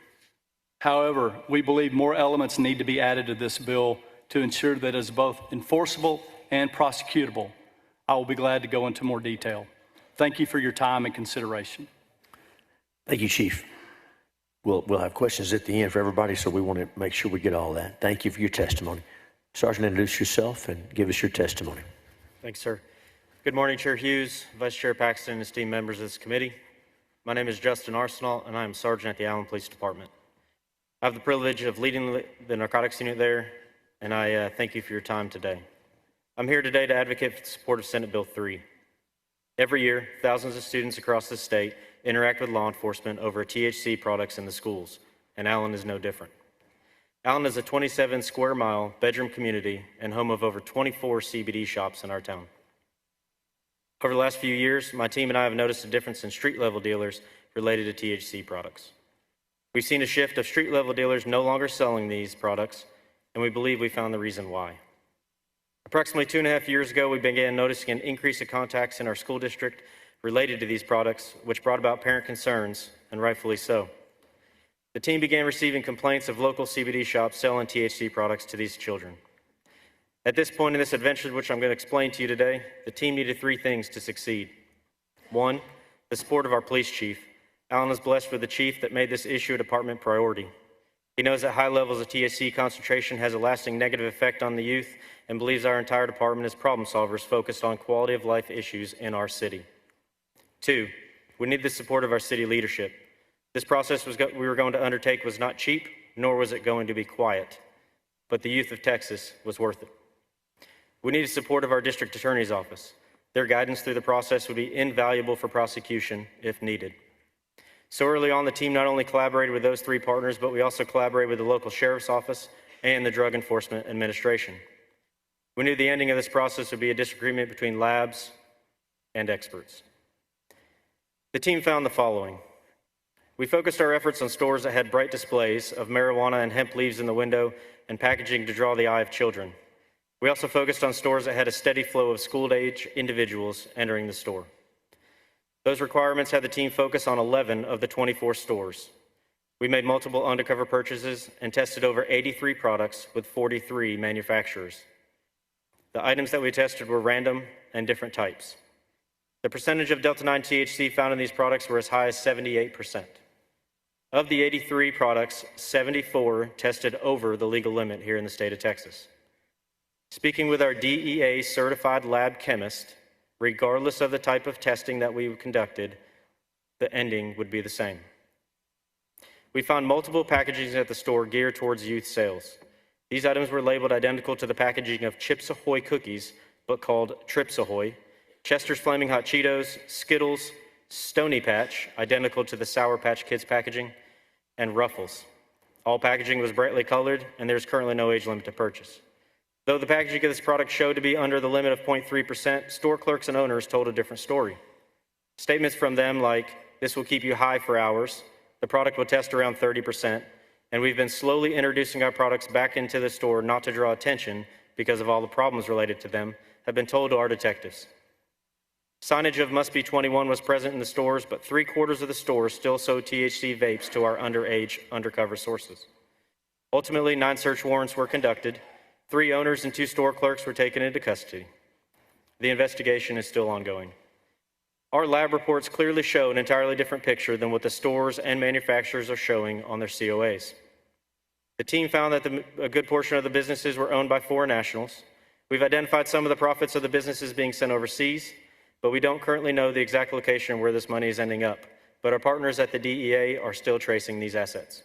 However, we believe more elements need to be added to this bill to ensure that it is both enforceable and prosecutable. I will be glad to go into more detail. Thank you for your time and consideration. Thank you, Chief. We'll have questions at the end for everybody, so we want to make sure we get all that. Thank you for your testimony. Sergeant, introduce yourself and give us your testimony. Thanks, sir. Good morning, Chair Hughes, Vice Chair Paxton, and esteemed members of this committee. My name is Justin Arsenault, and I am Sergeant at the Allen Police Department. I have the privilege of leading the narcotics unit there, and I thank you for your time today. I'm here today to advocate for the support of Senate Bill 3. Every year, thousands of students across the state interact with law enforcement over THC products in the schools, and Allen is no different. Allen is a 27-square-mile bedroom community and home of over 24 CBD shops in our town. Over the last few years, my team and I have noticed a difference in street-level dealers related to THC products. We've seen a shift of street-level dealers no longer selling these products, and we believe we found the reason why. Approximately 2.5 years ago, we began noticing an increase of contacts in our school district related to these products, which brought about parent concerns, and rightfully so. The team began receiving complaints of local CBD shops selling THC products to these children. At this point in this adventure, which I'm going to explain to you today, the team needed 3 things to succeed. 1, the support of our police chief. Allen is blessed with a chief that made this issue a department priority. He knows that high levels of THC concentration has a lasting negative effect on the youth and believes our entire department is problem solvers focused on quality of life issues in our city. 2, we need the support of our city leadership. This process we were going to undertake was not cheap, nor was it going to be quiet, but the youth of Texas was worth it. We need the support of our district attorney's office. Their guidance through the process would be invaluable for prosecution if needed. So early on, the team not only collaborated with those 3 partners, but we also collaborated with the local sheriff's office and the Drug Enforcement Administration. We knew the ending of this process would be a disagreement between labs and experts. The team found the following. We focused our efforts on stores that had bright displays of marijuana and hemp leaves in the window and packaging to draw the eye of children. We also focused on stores that had a steady flow of school-age individuals entering the store. Those requirements had the team focus on 11 of the 24 stores. We made multiple undercover purchases and tested over 83 products with 43 manufacturers. The items that we tested were random and different types. The percentage of Delta-9 THC found in these products were as high as 78%. Of the 83 products, 74 tested over the legal limit here in the state of Texas. Speaking with our DEA certified lab chemist, regardless of the type of testing that we conducted, the ending would be the same. We found multiple packagings at the store geared towards youth sales. These items were labeled identical to the packaging of Chips Ahoy cookies, but called Trips Ahoy, Chester's Flaming Hot Cheetos, Skittles, Stony Patch, identical to the Sour Patch Kids packaging, and Ruffles. All packaging was brightly colored, and there's currently no age limit to purchase. Though the packaging of this product showed to be under the limit of 0.3%, store clerks and owners told a different story. Statements from them like, "This will keep you high for hours," "The product will test around 30%," and "We've been slowly introducing our products back into the store not to draw attention because of all the problems related to them," have been told to our detectives. Signage of "Must Be 21" was present in the stores, but 3/4 of the stores still sold THC vapes to our underage undercover sources. Ultimately, 9 search warrants were conducted. 3 owners and 2 store clerks were taken into custody. The investigation is still ongoing. Our lab reports clearly show an entirely different picture than what the stores and manufacturers are showing on their COAs. The team found that a good portion of the businesses were owned by foreign nationals. We've identified some of the profits of the businesses being sent overseas, but we don't currently know the exact location where this money is ending up. But our partners at the DEA are still tracing these assets.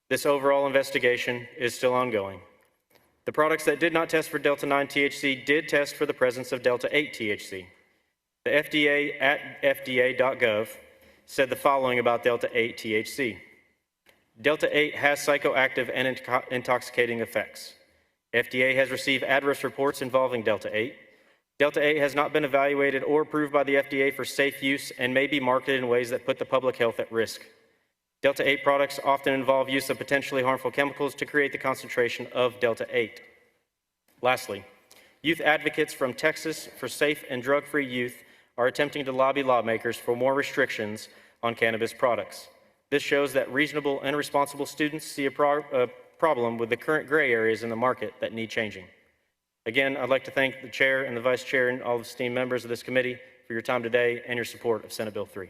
This overall investigation is still ongoing. The products that did not test for Delta-9 THC did test for the presence of Delta-8 THC. The FDA at fda.gov said the following about Delta-8 THC. Delta-8 has psychoactive and intoxicating effects. FDA has received adverse reports involving Delta-8. Delta-8 has not been evaluated or approved by the FDA for safe use and may be marketed in ways that put the public health at risk. Delta-8 products often involve use of potentially harmful chemicals to create the concentration of Delta-8. Lastly, youth advocates from Texas for Safe and Drug-Free Youth are attempting to lobby lawmakers for more restrictions on cannabis products. This shows that reasonable and responsible students see a problem with the current gray areas in the market that need changing. Again, I'd like to thank the Chair and the Vice Chair and all the esteemed members of this committee for your time today and your support of Senate Bill 3.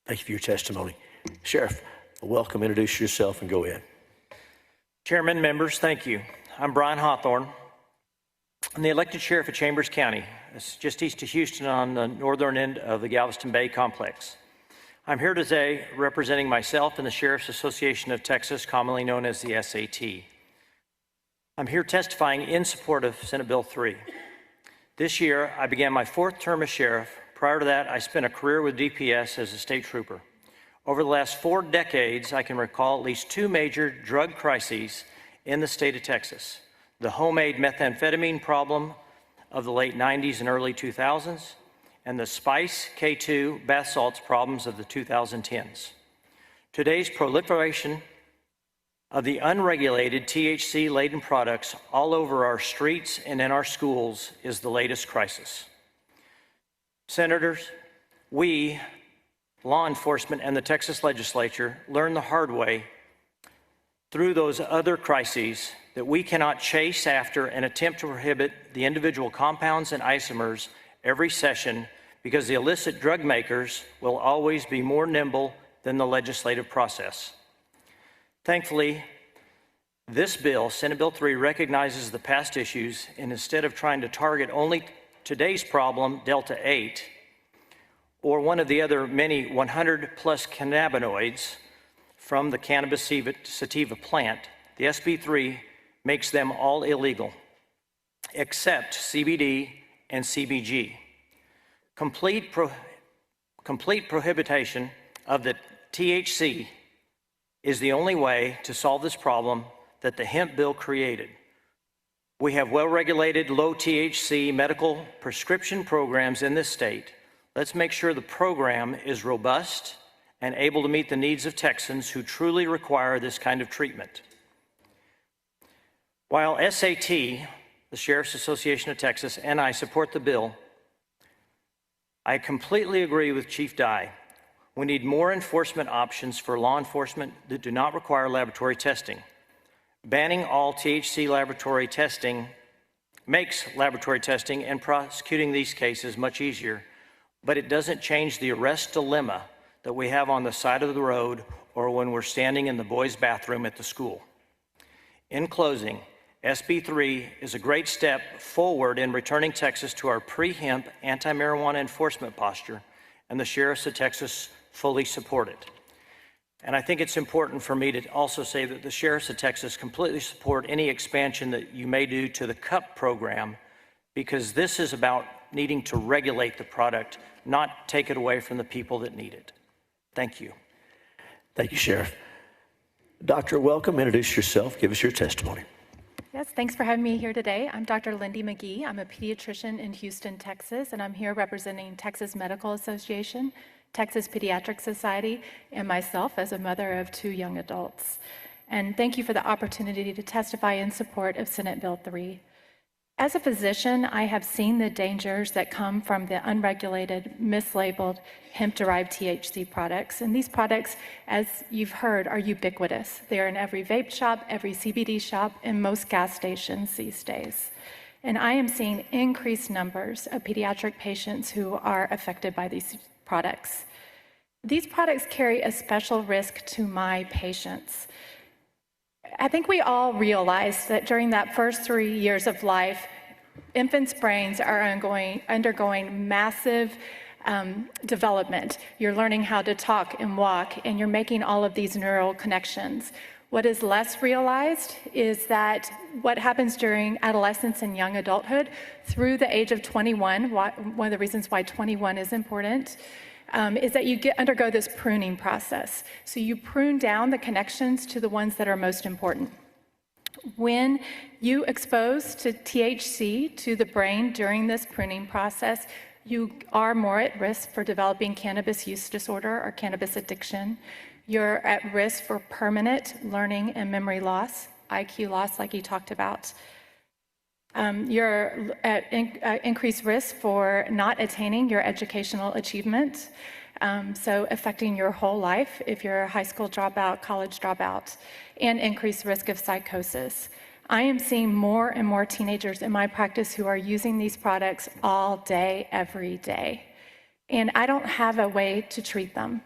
Thank you for your testimony. Sheriff, welcome. Introduce yourself and go ahead. Chairman, members, thank you. I'm Brian Hawthorne. I'm the elected sheriff of Chambers County. It's just east of Houston on the northern end of the Galveston Bay complex. I'm here today representing myself and the Sheriff's Association of Texas, commonly known as the SAT. I'm here testifying in support of Senate Bill 3. This year, I began my 4th term as sheriff. Prior to that, I spent a career with DPS as a state trooper. Over the last 4 decades, I can recall at least 2 major drug crises in the state of Texas. The homemade methamphetamine problem of the late 90s and early 2000s, and the spice, K2, bath salts problems of the 2010s. Today's proliferation of the unregulated THC-laden products all over our streets and in our schools is the latest crisis. Senators, we, law enforcement, and the Texas legislature learned the hard way through those other crises that we cannot chase after and attempt to prohibit the individual compounds and isomers every session because the illicit drug makers will always be more nimble than the legislative process. Thankfully, this bill, Senate Bill 3, recognizes the past issues, and instead of trying to target only today's problem, Delta-8, or one of the other many 100+ cannabinoids from the cannabis sativa plant, the SB 3 makes them all illegal, except CBD and CBG. Complete prohibition of the THC is the only way to solve this problem that the hemp bill created. We have well-regulated, low-THC medical prescription programs in this state. Let's make sure the program is robust and able to meet the needs of Texans who truly require this kind of treatment. While SAT, the Sheriff's Association of Texas, and I support the bill, I completely agree with Chief Dye. We need more enforcement options for law enforcement that do not require laboratory testing. Banning all THC laboratory testing makes laboratory testing and prosecuting these cases much easier, but it doesn't change the arrest dilemma that we have on the side of the road or when we're standing in the boys' bathroom at the school. In closing, SB 3 is a great step forward in returning Texas to our pre-hemp anti-marijuana enforcement posture, and the Sheriffs of Texas fully support it. And I think it's important for me to also say that the Sheriffs of Texas completely support any expansion that you may do to the CUP program, because this is about needing to regulate the product, not take it away from the people that need it. Thank you. Thank you, Sheriff. Doctor, welcome. Introduce yourself. Give us your testimony. Yes, thanks for having me here today. I'm Dr. Lindy McGee. I'm a pediatrician in Houston, Texas, and I'm here representing Texas Medical Association, Texas Pediatric Society, and myself as a mother of 2 young adults. And thank you for the opportunity to testify in support of Senate Bill 3. As a physician, I have seen the dangers that come from the unregulated, mislabeled hemp-derived THC products. And these products, as you've heard, are ubiquitous. They are in every vape shop, every CBD shop, and most gas stations these days. And I am seeing increased numbers of pediatric patients who are affected by these products. These products carry a special risk to my patients. I think we all realize that during that first 3 years of life, infants' brains are undergoing massive development. You're learning how to talk and walk, and you're making all of these neural connections. What is less realized is that what happens during adolescence and young adulthood through the age of 21, one of the reasons why 21 is important, is that you undergo this pruning process. So you prune down the connections to the ones that are most important. When you expose to THC to the brain during this pruning process, you are more at risk for developing cannabis use disorder or cannabis addiction. You're at risk for permanent learning and memory loss, IQ loss like you talked about. You're at increased risk for not attaining your educational achievement, so affecting your whole life if you're a high school dropout, college dropout, and increased risk of psychosis. I am seeing more and more teenagers in my practice who are using these products all day, every day. And I don't have a way to treat them.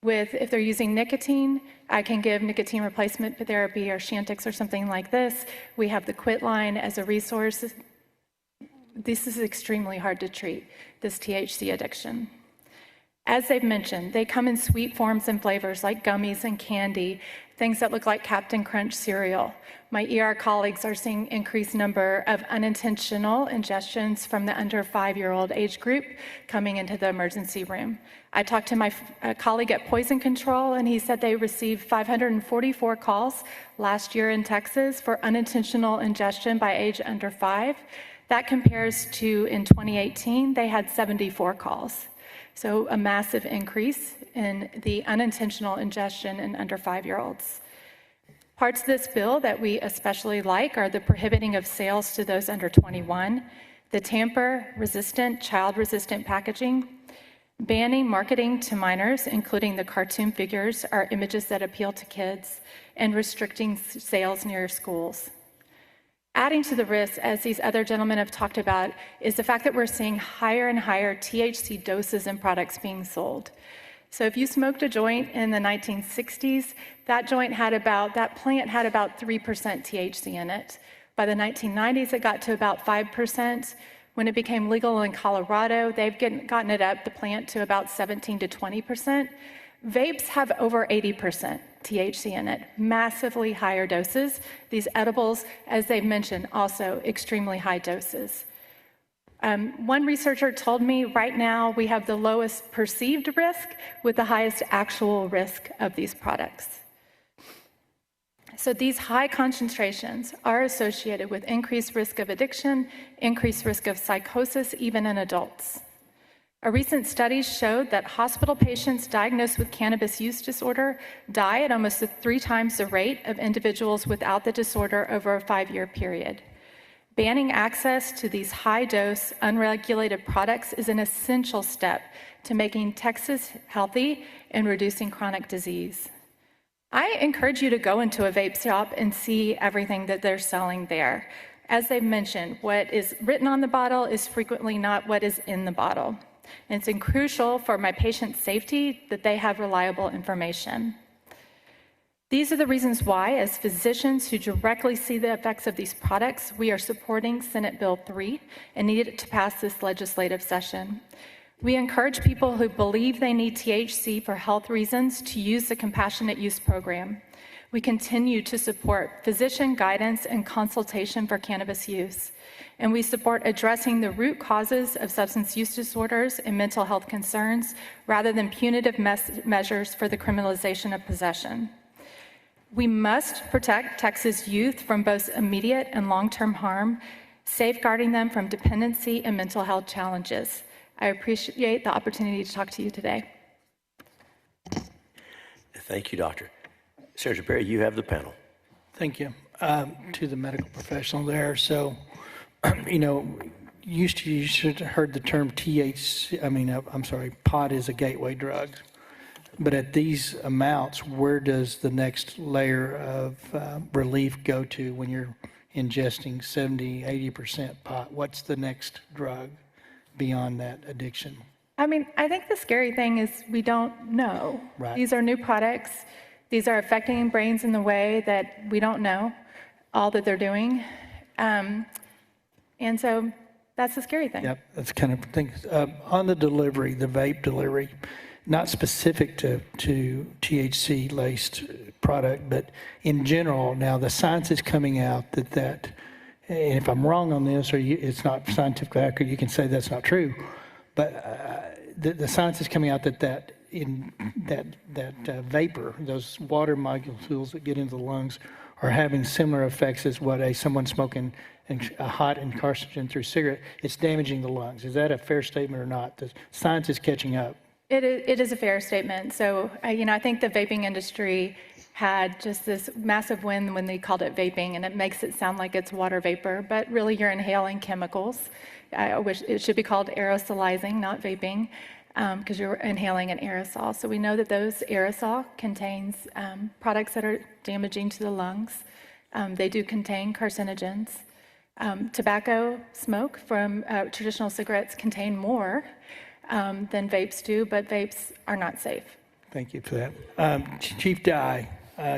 If they're using nicotine, I can give nicotine replacement therapy or Chantix or something like this. We have the Quit line as a resource. This is extremely hard to treat, this THC addiction. As they've mentioned, they come in sweet forms and flavors like gummies and candy, things that look like Captain Crunch cereal. My ER colleagues are seeing increased number of unintentional ingestions from the under 5-year-old age group coming into the emergency room. I talked to my colleague at Poison Control, and he said they received 544 calls last year in Texas for unintentional ingestion by age under 5. That compares to, in 2018, they had 74 calls. So a massive increase in the unintentional ingestion in under 5-year-olds. Parts of this bill that we especially like are the prohibiting of sales to those under 21, the tamper-resistant, child-resistant packaging, banning marketing to minors, including the cartoon figures or images that appeal to kids, and restricting sales near schools. Adding to the risk, as these other gentlemen have talked about, is the fact that we're seeing higher and higher THC doses in products being sold. So if you smoked a joint in the 1960s, that plant had about 3% THC in it. By the 1990s, it got to about 5%. When it became legal in Colorado, they've gotten it up, the plant, to about 17 to 20%. Vapes have over 80% THC in it, massively higher doses. These edibles, as they've mentioned, also extremely high doses. One researcher told me right now we have the lowest perceived risk with the highest actual risk of these products. So these high concentrations are associated with increased risk of addiction, increased risk of psychosis, even in adults. A recent study showed that hospital patients diagnosed with cannabis use disorder die at almost 3 times the rate of individuals without the disorder over a 5-year period. Banning access to these high-dose, unregulated products is an essential step to making Texas healthy and reducing chronic disease. I encourage you to go into a vape shop and see everything that they're selling there. As they've mentioned, what is written on the bottle is frequently not what is in the bottle. And it's crucial for my patient's safety that they have reliable information. These are the reasons why, as physicians who directly see the effects of these products, we are supporting Senate Bill 3 and need it to pass this legislative session. We encourage people who believe they need THC for health reasons to use the Compassionate Use Program. We continue to support physician guidance and consultation for cannabis use. And we support addressing the root causes of substance use disorders and mental health concerns rather than punitive measures for the criminalization of possession. We must protect Texas youth from both immediate and long-term harm, safeguarding them from dependency and mental health challenges. I appreciate the opportunity to talk to you today. Thank you, Doctor. Senator Perry, you have the panel. Thank you. To the medical professional there. So, you know, you should have heard the term pot is a gateway drug. But at these amounts, where does the next layer of relief go to when you're ingesting 70, 80% pot? What's the next drug beyond that addiction? I mean, I think the scary thing is we don't know. Right. These are new products. These are affecting brains in the way that we don't know all that they're doing. And so that's the scary thing. Yep, that's kind of things. On the delivery, the vape delivery, not specific to THC-laced product, but in general, now the science is coming out that and if I'm wrong on this or it's not scientifically accurate, you can say that's not true. But the science is coming out that vapor, those water molecules that get into the lungs, are having similar effects as what someone smoking a hot and carcinogen through cigarette. It's damaging the lungs. Is that a fair statement or not? The science is catching up. It is a fair statement. So, I think the vaping industry had just this massive win when they called it vaping, and it makes it sound like it's water vapor, but really you're inhaling chemicals. I wish it should be called aerosolizing, not vaping, because you're inhaling an aerosol. So we know that those aerosol contains products that are damaging to the lungs. They do contain carcinogens. Tobacco smoke from traditional cigarettes contain more than vapes do, but vapes are not safe. Thank you for that. Chief Dye,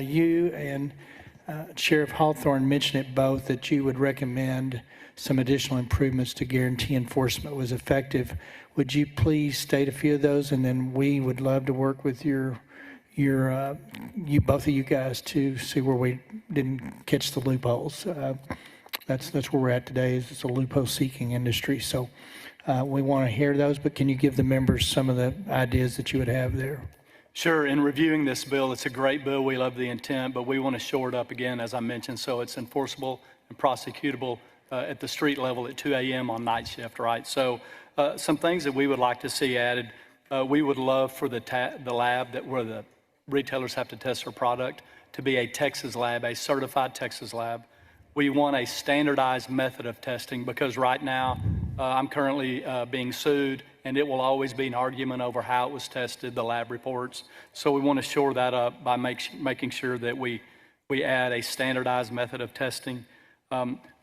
you and Sheriff Hawthorne mentioned it both that you would recommend some additional improvements to guarantee enforcement was effective. Would you please state a few of those, and then we would love to work with both of you guys to see where we didn't catch the loopholes. That's where we're at today. Is it's a loophole-seeking industry. So we want to hear those, but can you give the members some of the ideas that you would have there? Sure. In reviewing this bill, it's a great bill. We love the intent, but we want to shore it up again, as I mentioned, so it's enforceable and prosecutable at the street level at 2 a.m. on night shift, right? So some things that we would like to see added, we would love for the lab where the retailers have to test their product to be a Texas lab, a certified Texas lab. We want a standardized method of testing because right now I'm currently being sued, and it will always be an argument over how it was tested, the lab reports. So we want to shore that up by making sure that we add a standardized method of testing.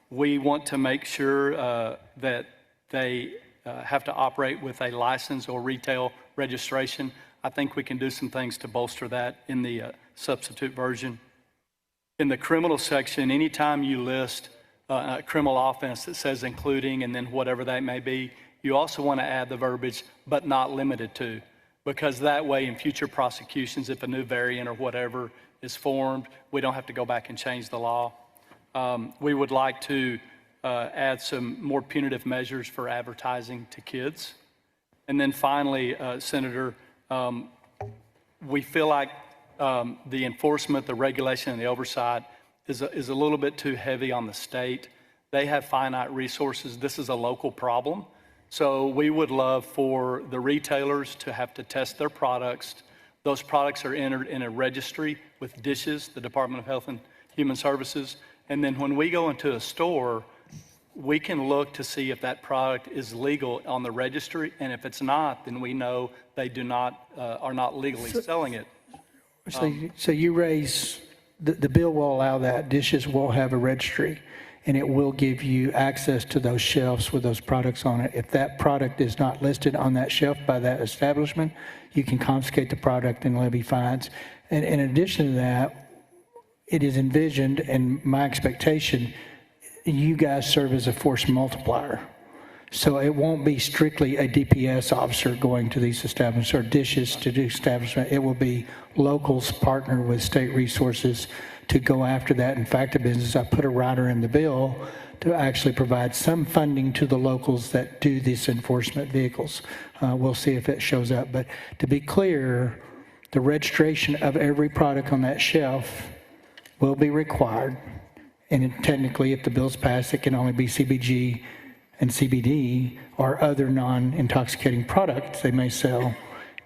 We want to make sure that they have to operate with a license or retail registration. I think we can do some things to bolster that in the substitute version. In the criminal section, anytime you list a criminal offense that says including and then whatever that may be, you also want to add the verbiage, but not limited to, because that way in future prosecutions, if a new variant or whatever is formed, we don't have to go back and change the law. We would like to add some more punitive measures for advertising to kids. And then finally, Senator, we feel like the enforcement, the regulation, and the oversight is a little bit too heavy on the state. They have finite resources. This is a local problem. So we would love for the retailers to have to test their products. Those products are entered in a registry with DSHS, the Department of Health and Human Services. And then when we go into a store, we can look to see if that product is legal on the registry. And if it's not, then we know they are not legally selling it. So you raise, the bill will allow that. DSHS will have a registry, and it will give you access to those shelves with those products on it. If that product is not listed on that shelf by that establishment, you can confiscate the product and levy fines. And in addition to that, it is envisioned, and my expectation, you guys serve as a force multiplier. So it won't be strictly a DPS officer going to these establishments or DSHS to do establishment. It will be locals partner with state resources to go after that. In fact, the business, I put a rider in the bill to actually provide some funding to the locals that do these enforcement vehicles. We'll see if it shows up. But to be clear, the registration of every product on that shelf will be required. And technically, if the bill's passed, it can only be CBG and CBD or other non-intoxicating products they may sell.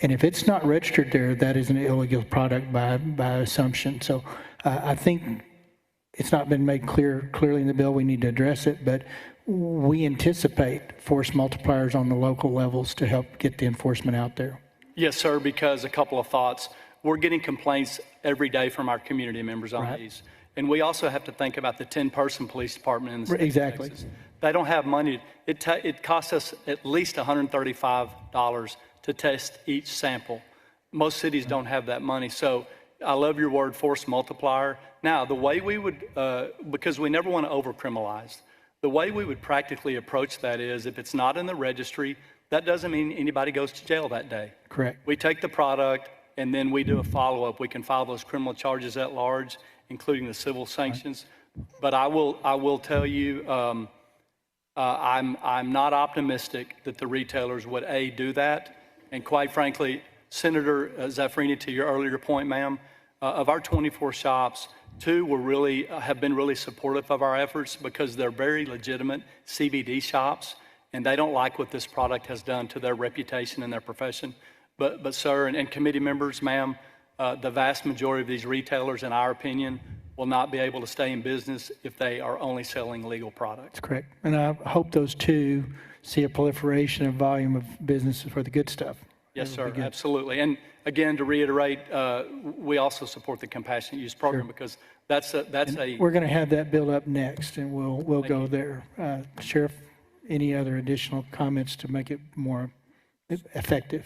And if it's not registered there, that is an illegal product by assumption. So I think it's not been made clearly in the bill. We need to address it, but we anticipate force multipliers on the local levels to help get the enforcement out there. Yes, sir, because a couple of thoughts. We're getting complaints every day from our community members on these. And we also have to think about the 10-person police department in the state Exactly. of Texas. They don't have money. It costs us at least $135 to test each sample. Most cities don't have that money. So I love your word, force multiplier. Now, the way we would, because we never want to over-criminalize, the way we would practically approach that is if it's not in the registry, that doesn't mean anybody goes to jail that day. Correct. We take the product and then we do a follow-up. We can file those criminal charges at large, including the civil sanctions. But I will tell you, I'm not optimistic that the retailers would do that. And quite frankly, Senator Zaffrini, to your earlier point, ma'am, of our 24 shops, 2 have been really supportive of our efforts because they're very legitimate CBD shops, and they don't like what this product has done to their reputation and their profession. But sir, and committee members, ma'am, the vast majority of these retailers, in our opinion, will not be able to stay in business if they are only selling legal products. That's correct. And I hope those 2 see a proliferation of volume of businesses for the good stuff. Yes, sir, absolutely. And again, to reiterate, we also support the compassionate use program because that's a. We're going to have that bill up next, and we'll go there. Sheriff, any other additional comments to make it more effective?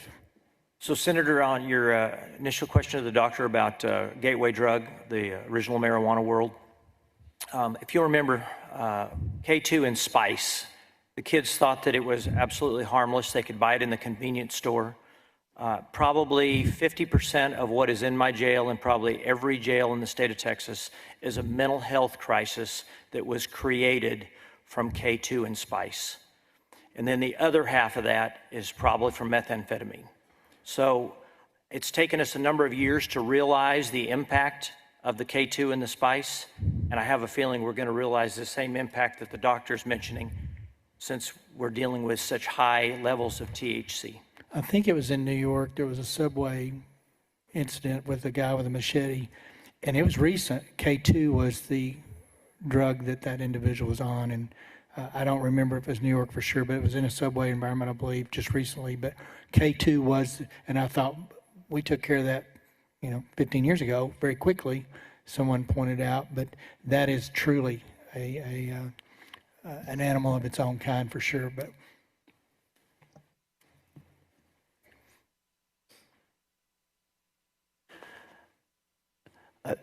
So, Senator, on your initial question to the doctor about gateway drug, the original marijuana world, if you remember K2 and spice, the kids thought that it was absolutely harmless. They could buy it in the convenience store. Probably 50% of what is in my jail and probably every jail in the state of Texas is a mental health crisis that was created from K2 and spice. And then the other half of that is probably from methamphetamine. So it's taken us a number of years to realize the impact of the K2 and the spice, and I have a feeling we're going to realize the same impact that the doctor's mentioning since we're dealing with such high levels of THC. I think it was in New York. There was a subway incident with a guy with a machete, and it was recent. K2 was the drug that individual was on, and I don't remember if it was New York for sure, but it was in a subway environment, I believe, just recently. But K2 was, and I thought we took care of that, 15 years ago, very quickly, someone pointed out, but that is truly an animal of its own kind for sure. But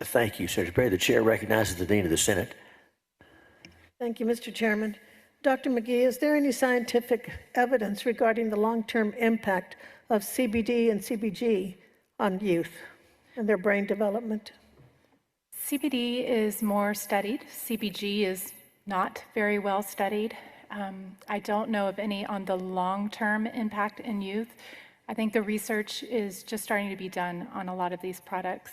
Thank you, Senator Perry. The chair recognizes the Dean of the Senate. Thank you, Mr. Chairman. Dr. McGee, is there any scientific evidence regarding the long-term impact of CBD and CBG on youth and their brain development? CBD is more studied. CBG is not very well studied. I don't know of any on the long-term impact in youth. I think the research is just starting to be done on a lot of these products.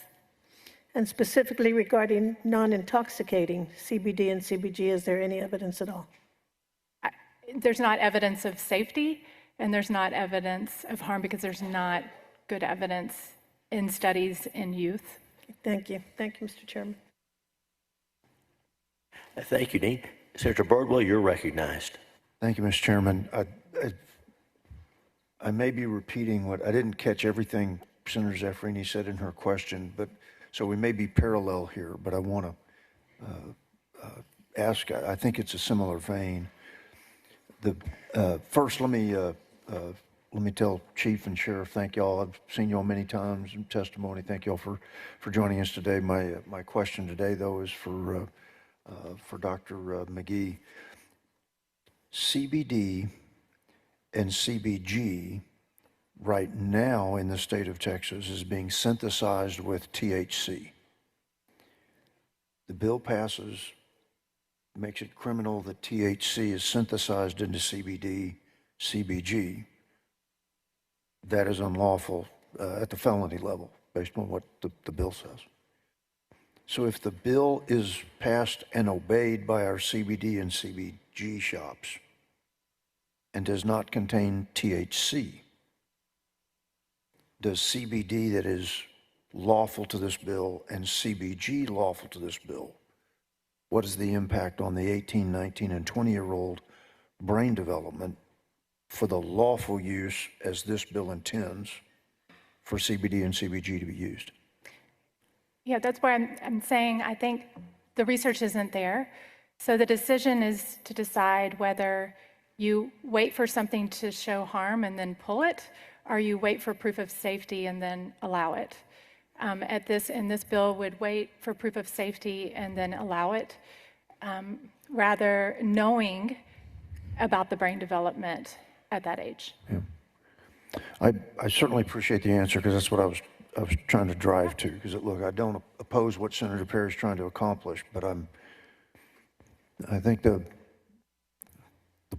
And specifically regarding non-intoxicating CBD and CBG, is there any evidence at all? There's not evidence of safety, and there's not evidence of harm because there's not good evidence in studies in youth. Thank you. Thank you, Mr. Chairman. Thank you, Dean. Senator Birdwell, you're recognized. Thank you, Mr. Chairman. I may be repeating what I didn't catch everything Senator Zaffrini said in her question, but so we may be parallel here, but I want to ask, I think it's a similar vein. First, let me tell Chief and Sheriff, thank y'all. I've seen y'all many times in testimony. Thank y'all for joining us today. My question today, though, is for Dr. McGee. CBD and CBG right now in the state of Texas is being synthesized with THC. The bill passes, makes it criminal that THC is synthesized into CBD, CBG. That is unlawful at the felony level, based on what the bill says. So if the bill is passed and obeyed by our CBD and CBG shops and does not contain THC, does CBD that is lawful to this bill and CBG lawful to this bill, what is the impact on the 18, 19, and 20-year-old brain development for the lawful use as this bill intends for CBD and CBG to be used? Yeah, that's why I'm saying I think the research isn't there. So the decision is to decide whether you wait for something to show harm and then pull it, or you wait for proof of safety and then allow it. In this bill would wait for proof of safety and then allow it, rather knowing about the brain development at that age. Yeah. I certainly appreciate the answer, because that's what I was trying to drive to. Because look, I don't oppose what Senator Perry is trying to accomplish, but I think the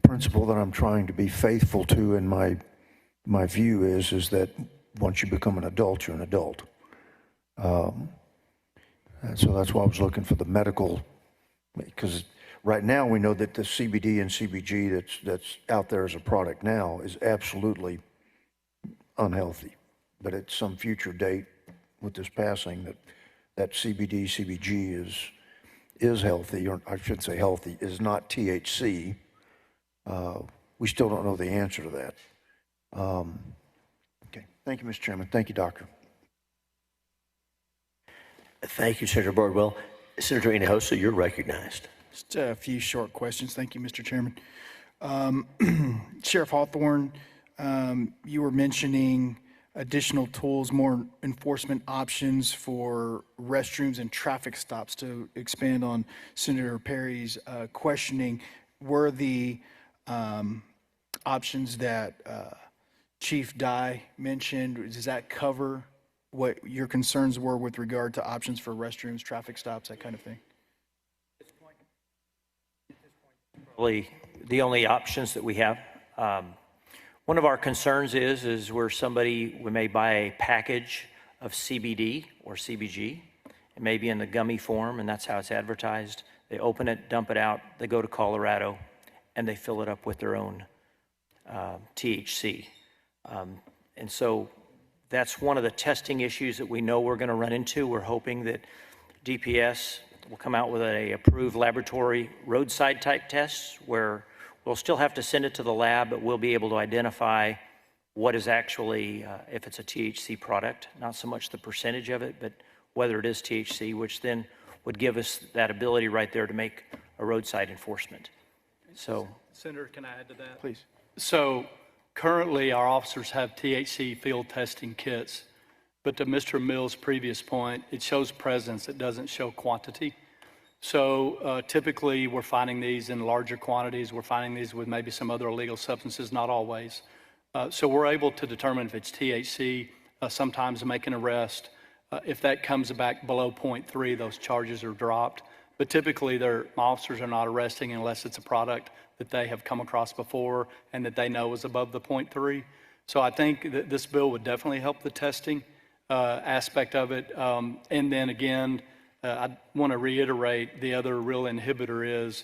principle that I'm trying to be faithful to in my view is that once you become an adult, you're an adult. And so that's why I was looking for the medical, because right now we know that the CBD and CBG that's out there as a product now is absolutely unhealthy. But at some future date with this passing, that CBD, CBG is healthy, or I should say healthy, is not THC. We still don't know the answer to that. Okay, thank you, Mr. Chairman. Thank you, Doctor. Thank you, Senator Bardwell. Senator Hinojosa, you're recognized. Just a few short questions. Thank you, Mr. Chairman. Sheriff Hawthorne, you were mentioning additional tools, more enforcement options for restrooms and traffic stops. To expand on Senator Perry's questioning, were the options that Chief Dye mentioned, does that cover what your concerns were with regard to options for restrooms, traffic stops, that kind of thing? Probably the only options that we have. One of our concerns is where we may buy a package of CBD or CBG. It may be in the gummy form, and that's how it's advertised. They open it, dump it out, they go to Colorado, and they fill it up with their own THC. And so that's one of the testing issues that we know we're going to run into. We're hoping that DPS will come out with an approved laboratory roadside type tests where we'll still have to send it to the lab, but we'll be able to identify what is actually, if it's a THC product, not so much the percentage of it, but whether it is THC, which then would give us that ability right there to make a roadside enforcement. So, Senator, can I add to that? Please. So currently our officers have THC field testing kits, but to Mr. Mills' previous point, it shows presence, it doesn't show quantity. So typically we're finding these in larger quantities. We're finding these with maybe some other illegal substances, not always. So we're able to determine if it's THC, sometimes make an arrest. If that comes back below 0.3, those charges are dropped. But typically my officers are not arresting unless it's a product that they have come across before and that they know is above the 0.3. So I think that this bill would definitely help the testing aspect of it. And then again, I want to reiterate the other real inhibitor is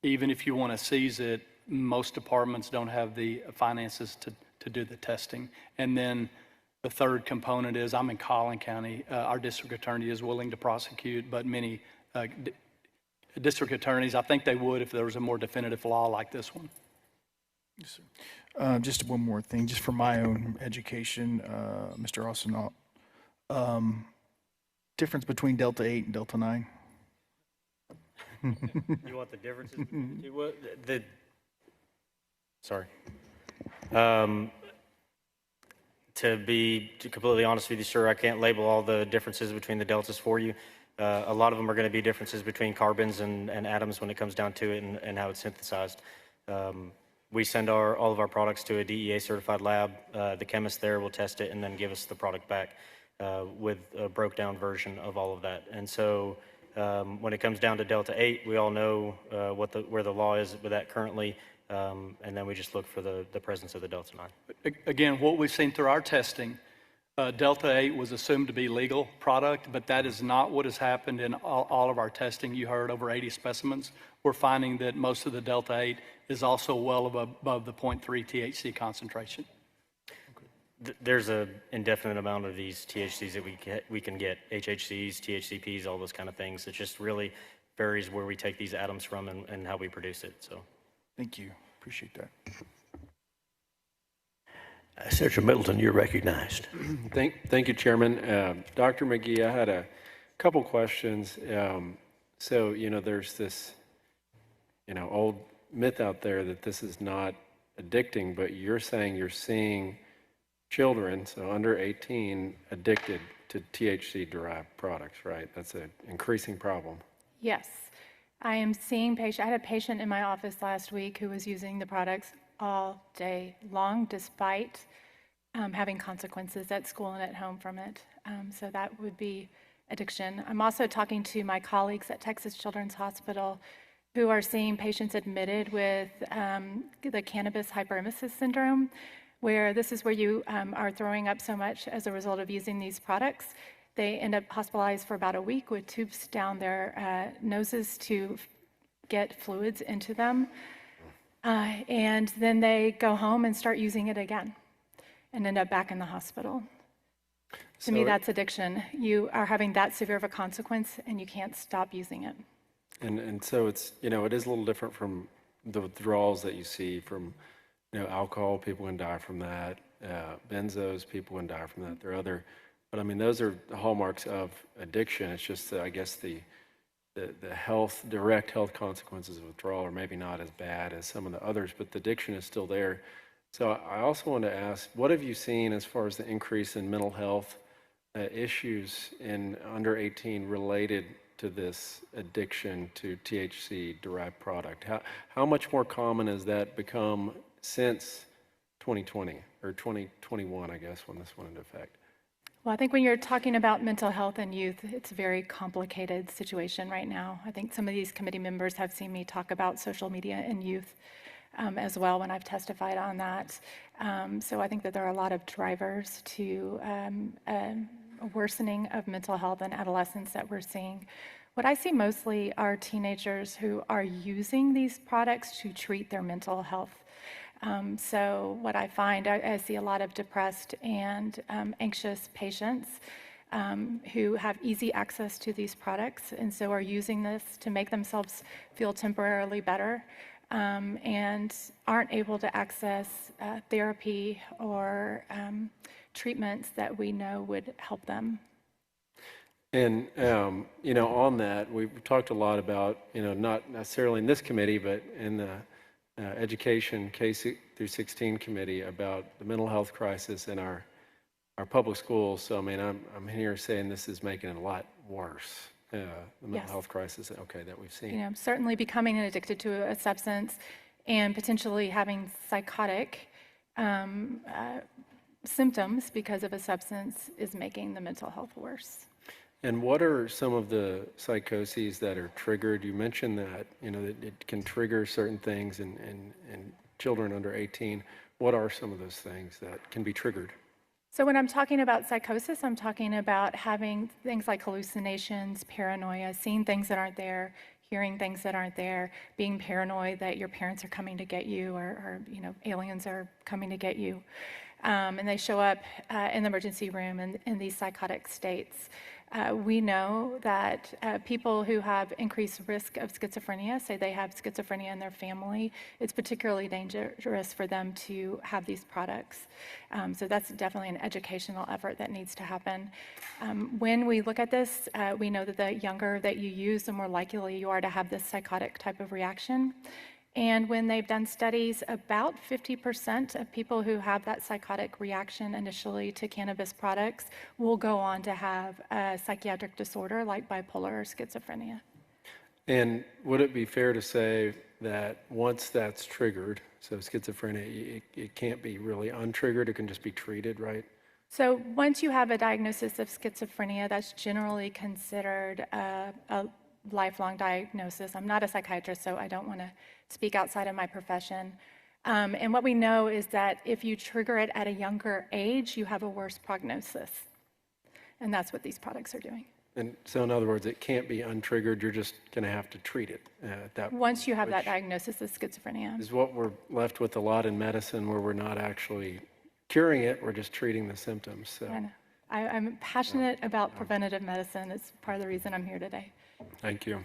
even if you want to seize it, most departments don't have the finances to do the testing. And then the third component is I'm in Collin County. Our district attorney is willing to prosecute, but many district attorneys, I think they would if there was a more definitive law like this one. Yes, sir. Just one more thing, just for my own education, Mr. Austin, difference between Delta 8 and Delta 9? You want the differences? Sorry. To be completely honest with you, sir, I can't label all the differences between the deltas for you. A lot of them are going to be differences between carbons and atoms when it comes down to it and how it's synthesized. We send all of our products to a DEA certified lab. The chemist there will test it and then give us the product back with a broke down version of all of that. And so when it comes down to Delta 8, we all know where the law is with that currently. And then we just look for the presence of the Delta 9. Again, what we've seen through our testing, Delta 8 was assumed to be legal product, but that is not what has happened in all of our testing. You heard over 80 specimens. We're finding that most of the Delta 8 is also well above the 0.3 THC concentration. There's an indefinite amount of these THCs that we can get, HHCs, THCPs, all those kind of things. It just really varies where we take these atoms from and how we produce it. So, Thank you. Appreciate that. Senator Middleton, you're recognized. Thank you, Chairman. Dr. McGee, I had a couple questions. So, there's this, old myth out there that this is not addicting, but you're saying you're seeing children, so under 18, addicted to THC-derived products, right? That's an increasing problem. Yes. I am seeing patients. I had a patient in my office last week who was using the products all day long, despite having consequences at school and at home from it. So that would be addiction. I'm also talking to my colleagues at Texas Children's Hospital who are seeing patients admitted with the cannabis hyperemesis syndrome, where this is where you are throwing up so much as a result of using these products. They end up hospitalized for about a week with tubes down their noses to get fluids into them. And then they go home and start using it again and end up back in the hospital. To me, that's addiction. You are having that severe of a consequence and you can't stop using it. And so it's, it is a little different from the withdrawals that you see from, alcohol. People can die from that. Benzos, people can die from that. There are other, but I mean, those are the hallmarks of addiction. It's just, I guess, the direct health consequences of withdrawal are maybe not as bad as some of the others, but the addiction is still there. So I also want to ask, what have you seen as far as the increase in mental health issues in under 18 related to this addiction to THC-derived product? How much more common has that become since 2020 or 2021, I guess, when this went into effect? Well, I think when you're talking about mental health in youth, it's a very complicated situation right now. I think some of these committee members have seen me talk about social media in youth as well when I've testified on that. So I think that there are a lot of drivers to a worsening of mental health in adolescents that we're seeing. What I see mostly are teenagers who are using these products to treat their mental health. So what I find, I see a lot of depressed and anxious patients who have easy access to these products and so are using this to make themselves feel temporarily better and aren't able to access therapy or treatments that we know would help them. And, on that, we've talked a lot about, not necessarily in this committee, but in the Education K-16 committee about the mental health crisis in our public schools. So, I mean, I'm here saying this is making it a lot worse, the mental health crisis, that we've seen. Certainly becoming addicted to a substance and potentially having psychotic symptoms because of a substance is making the mental health worse. And what are some of the psychoses that are triggered? You mentioned that, that it can trigger certain things in children under 18. What are some of those things that can be triggered? So when I'm talking about psychosis, I'm talking about having things like hallucinations, paranoia, seeing things that aren't there, hearing things that aren't there, being paranoid that your parents are coming to get you or aliens are coming to get you. And they show up in the emergency room in these psychotic states. We know that people who have increased risk of schizophrenia, say they have schizophrenia in their family, it's particularly dangerous for them to have these products. So that's definitely an educational effort that needs to happen. When we look at this, we know that the younger that you use, the more likely you are to have this psychotic type of reaction. And when they've done studies, about 50% of people who have that psychotic reaction initially to cannabis products will go on to have a psychiatric disorder like bipolar or schizophrenia. And would it be fair to say that once that's triggered, so schizophrenia, it can't be really untriggered, it can just be treated, right? So once you have a diagnosis of schizophrenia, that's generally considered a lifelong diagnosis. I'm not a psychiatrist, so I don't want to speak outside of my profession. And what we know is that if you trigger it at a younger age, you have a worse prognosis. And that's what these products are doing. And so in other words, it can't be untriggered. You're just going to have to treat it at that point. Once you have that diagnosis of schizophrenia. Is what we're left with a lot in medicine, where we're not actually curing it, we're just treating the symptoms. So I know. I'm passionate about preventative medicine. It's part of the reason I'm here today. thank you.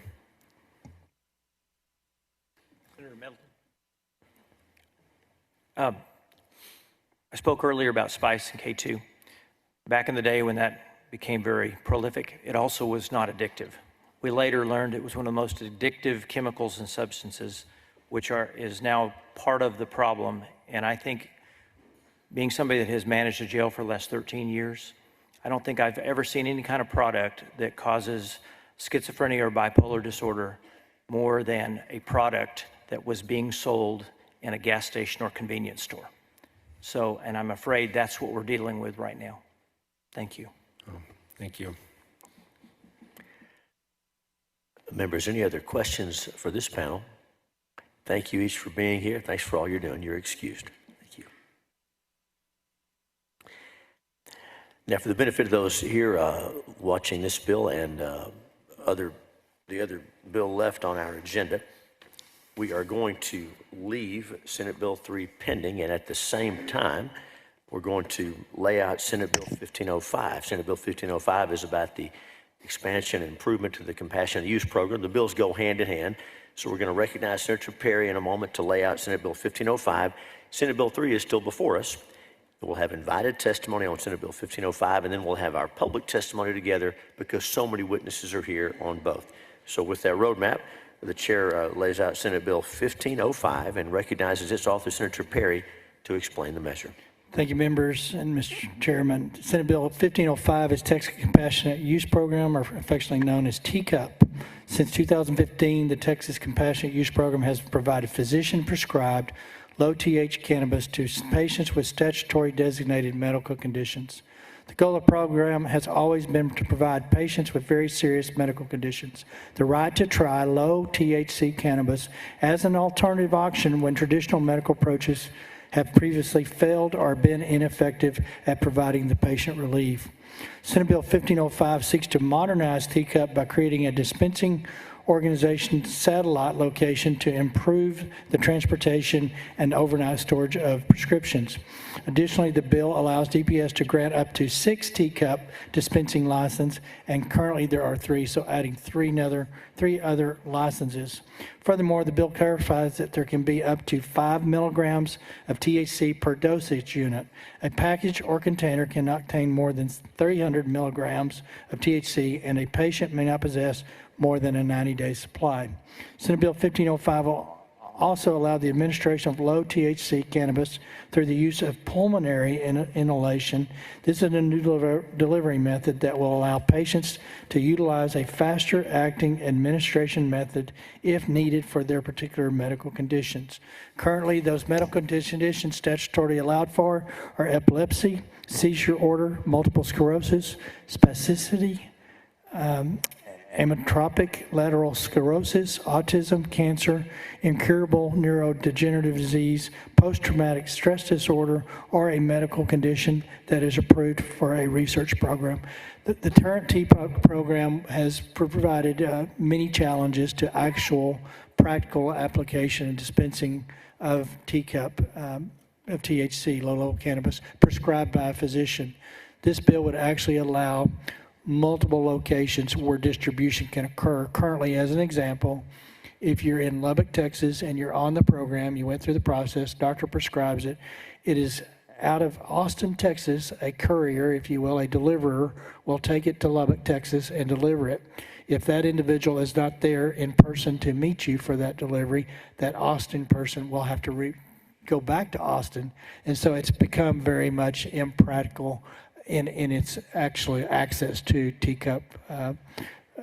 Senator Middleton. I spoke earlier about spice and K2. Back in the day when that became very prolific, it also was not addictive. We later learned it was one of the most addictive chemicals and substances, which is now part of the problem. And I think, being somebody that has managed a jail for the last 13 years, I don't think I've ever seen any kind of product that causes schizophrenia or bipolar disorder more than a product that was being sold in a gas station or convenience store. So, and I'm afraid that's what we're dealing with right now. Thank you. Thank you. Members, any other questions for this panel? Thank you each for being here. Thanks for all you're doing. You're excused. Thank you. Now, for the benefit of those here watching this bill and the other bill left on our agenda, we are going to leave Senate Bill 3 pending, and at the same time, we're going to lay out Senate Bill 1505. Senate Bill 1505 is about the expansion and improvement to the compassionate use program. The bills go hand in hand, so we're going to recognize Senator Perry in a moment to lay out Senate Bill 1505. Senate Bill 3 is still before us. We'll have invited testimony on Senate Bill 1505, and then we'll have our public testimony together because so many witnesses are here on both. So with that roadmap, the chair lays out Senate Bill 1505 and recognizes its author, Senator Perry, to explain the measure. Thank you, members and Mr. Chairman. Senate Bill 1505 is Texas Compassionate Use Program, or affectionately known as TCUP. Since 2015, the Texas Compassionate Use Program has provided physician-prescribed low-TH cannabis to patients with statutory designated medical conditions. The goal of the program has always been to provide patients with very serious medical conditions the right to try low-THC cannabis as an alternative option when traditional medical approaches have previously failed or been ineffective at providing the patient relief. Senate Bill 1505 seeks to modernize TCUP by creating a dispensing organization satellite location to improve the transportation and overnight storage of prescriptions. Additionally, the bill allows DPS to grant up to 6 TCUP dispensing licenses, and currently there are 3, so adding 3 other licenses. Furthermore, the bill clarifies that there can be up to 5 milligrams of THC per dosage unit. A package or container cannot contain more than 300 milligrams of THC, and a patient may not possess more than a 90-day supply. Senate Bill 1505 will also allow the administration of low THC cannabis through the use of pulmonary inhalation. This is a new delivery method that will allow patients to utilize a faster acting administration method if needed for their particular medical conditions. Currently, those medical conditions statutorily allowed for are epilepsy, seizure order, multiple sclerosis, spasticity, amyotrophic lateral sclerosis, autism, cancer, incurable neurodegenerative disease, post-traumatic stress disorder, or a medical condition that is approved for a research program. The current TPUC program has provided many challenges to actual practical application and dispensing of TCUP, of THC, low-level cannabis, prescribed by a physician. This bill would actually allow multiple locations where distribution can occur. Currently, as an example, if you're in Lubbock, Texas, and you're on the program, you went through the process, doctor prescribes it, it is out of Austin, Texas, a courier, if you will, a deliverer, will take it to Lubbock, Texas, and deliver it. If that individual is not there in person to meet you for that delivery, that Austin person will have to go back to Austin. And so it's become very much impractical in its actually access to TCUP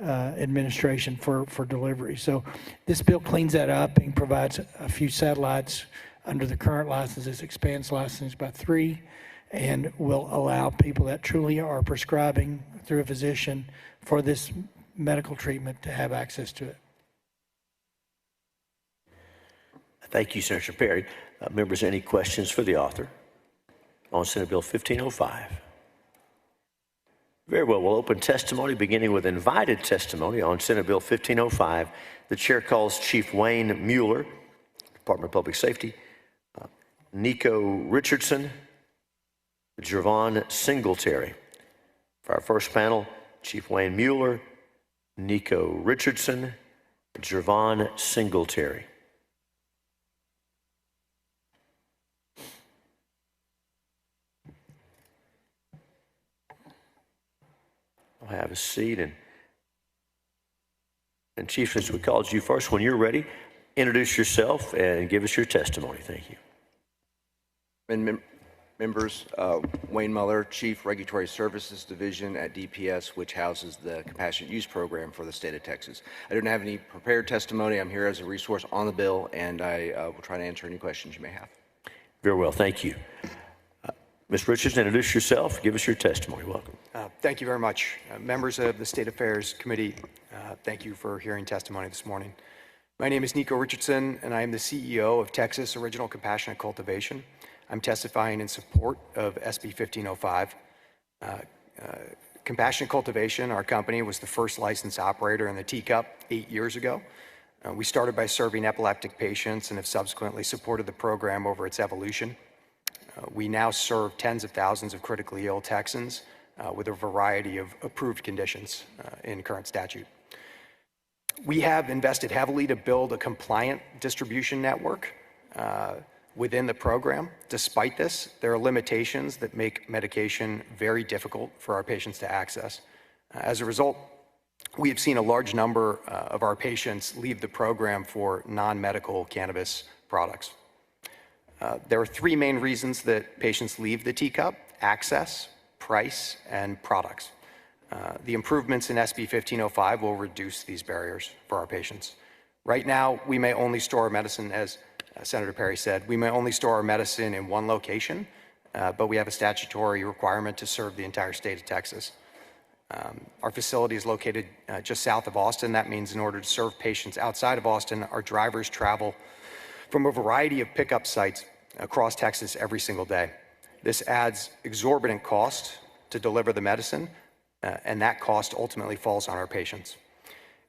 administration for delivery. So this bill cleans that up and provides a few satellites under the current licenses, expands license by 3, and will allow people that truly are prescribing through a physician for this medical treatment to have access to it. Thank you, Senator Perry. Members, any questions for the author on Senate Bill 1505? Very well. We'll open testimony, beginning with invited testimony on Senate Bill 1505. The chair calls Chief Wayne Mueller, Department of Public Safety, Nico Richardson, Jervon Singletary. For our first panel, Chief Wayne Mueller, Nico Richardson, Jervon Singletary. I'll have a seat. And Chief, since we called you first, when you're ready, introduce yourself and give us your testimony. Thank you. Members, Wayne Mueller, Chief Regulatory Services Division at DPS, which houses the Compassionate Use Program for the state of Texas. I don't have any prepared testimony. I'm here as a resource on the bill, and I will try to answer any questions you may have. Very well. Thank you. Ms. Richardson, introduce yourself. Give us your testimony. Welcome. Thank you very much. Members of the State Affairs Committee, thank you for hearing testimony this morning. My name is Nico Richardson, and I am the CEO of Texas Original Compassionate Cultivation. I'm testifying in support of SB 1505. Compassionate Cultivation, our company, was the first licensed operator in the teacup 8 years ago. We started by serving epileptic patients and have subsequently supported the program over its evolution. We now serve tens of thousands of critically ill Texans with a variety of approved conditions in current statute. We have invested heavily to build a compliant distribution network within the program. Despite this, there are limitations that make medication very difficult for our patients to access. As a result, we have seen a large number of our patients leave the program for non-medical cannabis products. There are three main reasons that patients leave the teacup: access, price, and products. The improvements in SB 1505 will reduce these barriers for our patients. Right now, we may only store our medicine, as Senator Perry said, we may only store our medicine in one location, but we have a statutory requirement to serve the entire state of Texas. Our facility is located just south of Austin. That means in order to serve patients outside of Austin, our drivers travel from a variety of pickup sites across Texas every single day. This adds exorbitant cost to deliver the medicine, and that cost ultimately falls on our patients.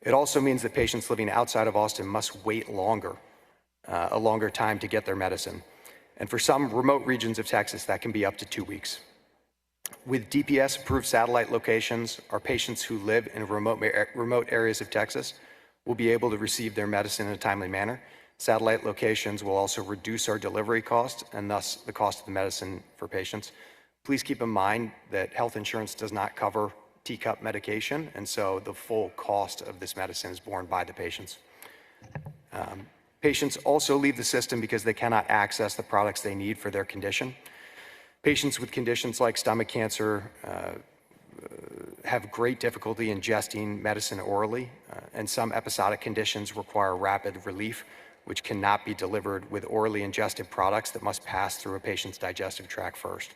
It also means that patients living outside of Austin must wait a longer time to get their medicine. And for some remote regions of Texas, that can be up to 2 weeks. With DPS-approved satellite locations, our patients who live in remote areas of Texas will be able to receive their medicine in a timely manner. Satellite locations will also reduce our delivery cost and thus the cost of the medicine for patients. Please keep in mind that health insurance does not cover teacup medication, and so the full cost of this medicine is borne by the patients. Patients also leave the system because they cannot access the products they need for their condition. Patients with conditions like stomach cancer have great difficulty ingesting medicine orally, and some episodic conditions require rapid relief, which cannot be delivered with orally ingested products that must pass through a patient's digestive tract first.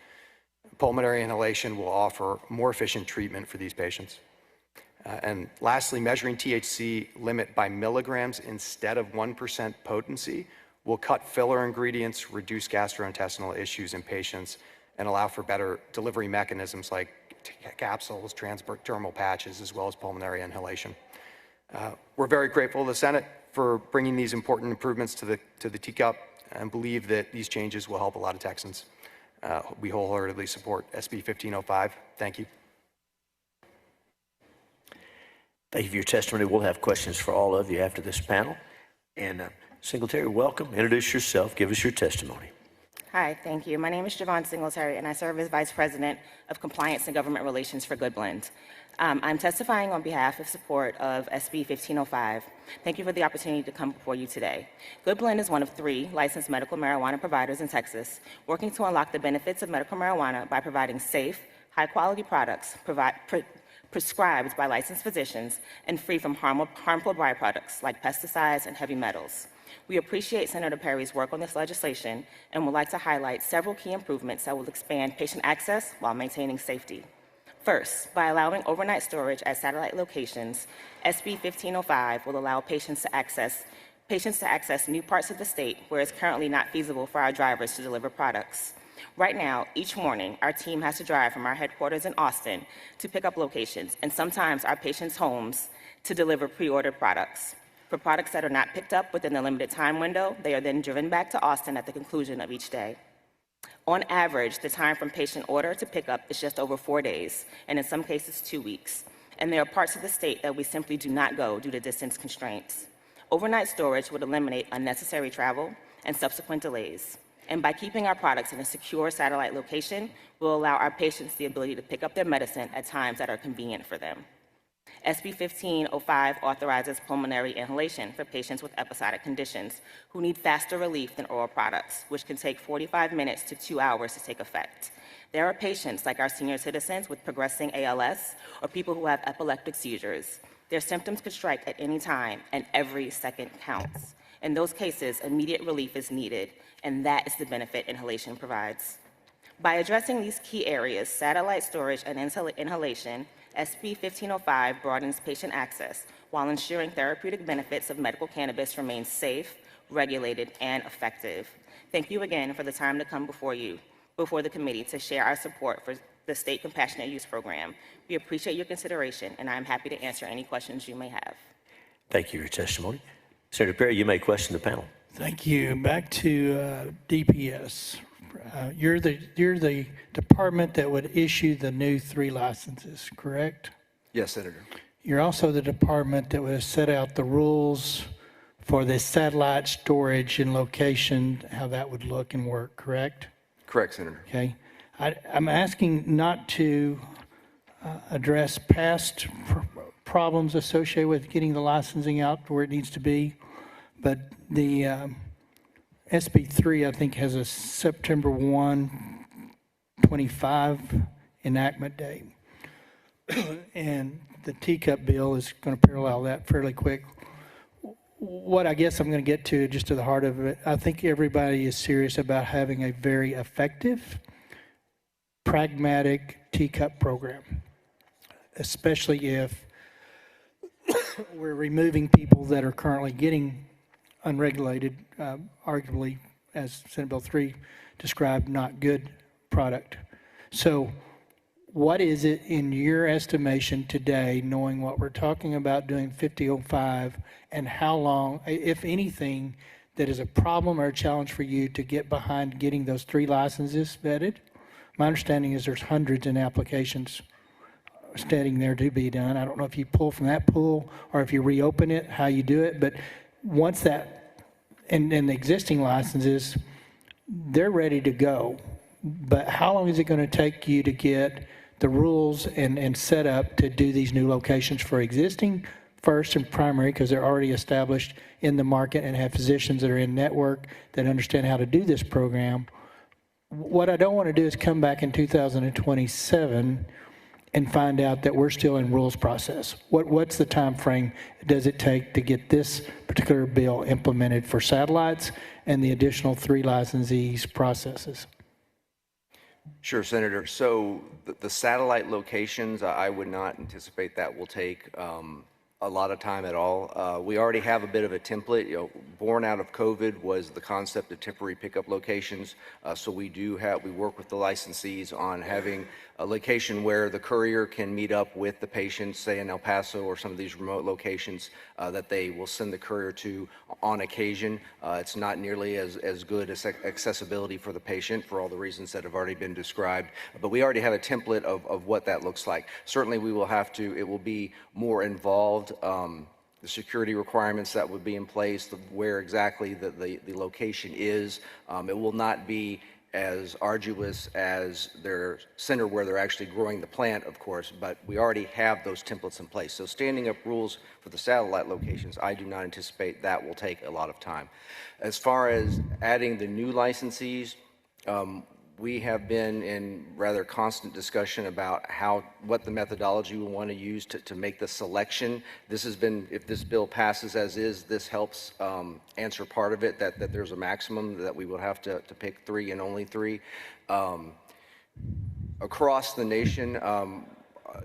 Pulmonary inhalation will offer more efficient treatment for these patients. And lastly, measuring THC limit by milligrams instead of 1% potency will cut filler ingredients, reduce gastrointestinal issues in patients, and allow for better delivery mechanisms like capsules, transdermal patches, as well as pulmonary inhalation. We're very grateful to the Senate for bringing these important improvements to the teacup and believe that these changes will help a lot of Texans. We wholeheartedly support SB 1505. Thank you. Thank you for your testimony. We'll have questions for all of you after this panel. And Singletary, welcome. Introduce yourself. Give us your testimony. Hi, thank you. My name is Jervon Singletary, and I serve as Vice President of Compliance and Government Relations for Good Blend. I'm testifying on behalf of support of SB 1505. Thank you for the opportunity to come before you today. Good Blend is one of 3 licensed medical marijuana providers in Texas, working to unlock the benefits of medical marijuana by providing safe, high-quality products prescribed by licensed physicians and free from harmful byproducts like pesticides and heavy metals. We appreciate Senator Perry's work on this legislation and would like to highlight several key improvements that will expand patient access while maintaining safety. First, by allowing overnight storage at satellite locations, SB 1505 will allow patients to access patients to access new parts of the state where it's currently not feasible for our drivers to deliver products. Right now, each morning, our team has to drive from our headquarters in Austin to pick up locations, and sometimes our patients' homes to deliver pre-ordered products. For products that are not picked up within the limited time window, they are then driven back to Austin at the conclusion of each day. On average, the time from patient order to pickup is just over 4 days, and in some cases 2 weeks. And there are parts of the state that we simply do not go due to distance constraints. Overnight storage would eliminate unnecessary travel and subsequent delays. And by keeping our products in a secure satellite location, we'll allow our patients the ability to pick up their medicine at times that are convenient for them. SB 1505 authorizes pulmonary inhalation for patients with episodic conditions who need faster relief than oral products, which can take 45 minutes to 2 hours to take effect. There are patients like our senior citizens with progressing ALS or people who have epileptic seizures. Their symptoms could strike at any time, and every second counts. In those cases, immediate relief is needed, and that is the benefit inhalation provides. By addressing these key areas, satellite storage and inhalation, SB 1505 broadens patient access while ensuring therapeutic benefits of medical cannabis remain safe, regulated, and effective. Thank you again for the time to come before the committee to share our support for the State Compassionate Use Program. We appreciate your consideration, and I am happy to answer any questions you may have. Thank you for your testimony. Senator Perry, you may question the panel. Thank you. Back to DPS. You're the department that would issue the new 3 licenses, correct? Yes, Senator. You're also the department that would set out the rules for the satellite storage and location, how that would look and work, correct? Correct, Senator. Okay. I'm asking not to address past problems associated with getting the licensing out where it needs to be, but the SB 3, I think, has a September 1, 25 enactment date. And the teacup bill is going to parallel that fairly quick. What I guess I'm going to get to, just to the heart of it, I think everybody is serious about having a very effective, pragmatic teacup program, especially if we're removing people that are currently getting unregulated, arguably, as Senate Bill 3 described, not good product. So what is it in your estimation today, knowing what we're talking about doing 5005, and how long, if anything, that is a problem or a challenge for you to get behind getting those 3 licenses vetted? My understanding is there's hundreds in applications standing there to be done. I don't know if you pull from that pool or if you reopen it, how you do it, but once that, and the existing licenses, they're ready to go. But how long is it going to take you to get the rules and set up to do these new locations for existing first and primary, because they're already established in the market and have physicians that are in network that understand how to do this program? What I don't want to do is come back in 2027 and find out that we're still in rules process. What's the time frame does it take to get this particular bill implemented for satellites and the additional 3 licensees processes? Sure, Senator. So the satellite locations, I would not anticipate that will take a lot of time at all. We already have a bit of a template. Born out of COVID was the concept of temporary pickup locations. So we work with the licensees on having a location where the courier can meet up with the patient, say in El Paso or some of these remote locations that they will send the courier to on occasion. It's not nearly as good as accessibility for the patient for all the reasons that have already been described. But we already have a template of what that looks like. Certainly we will have to, it will be more involved. The security requirements that would be in place, where exactly the location is. It will not be as arduous as their center where they're actually growing the plant, of course, but we already have those templates in place. So standing up rules for the satellite locations, I do not anticipate that will take a lot of time. As far as adding the new licensees, we have been in rather constant discussion about what the methodology we want to use to make the selection. This has been, if this bill passes as is, this helps answer part of it, that there's a maximum that we will have to pick 3 and only 3. Across the nation,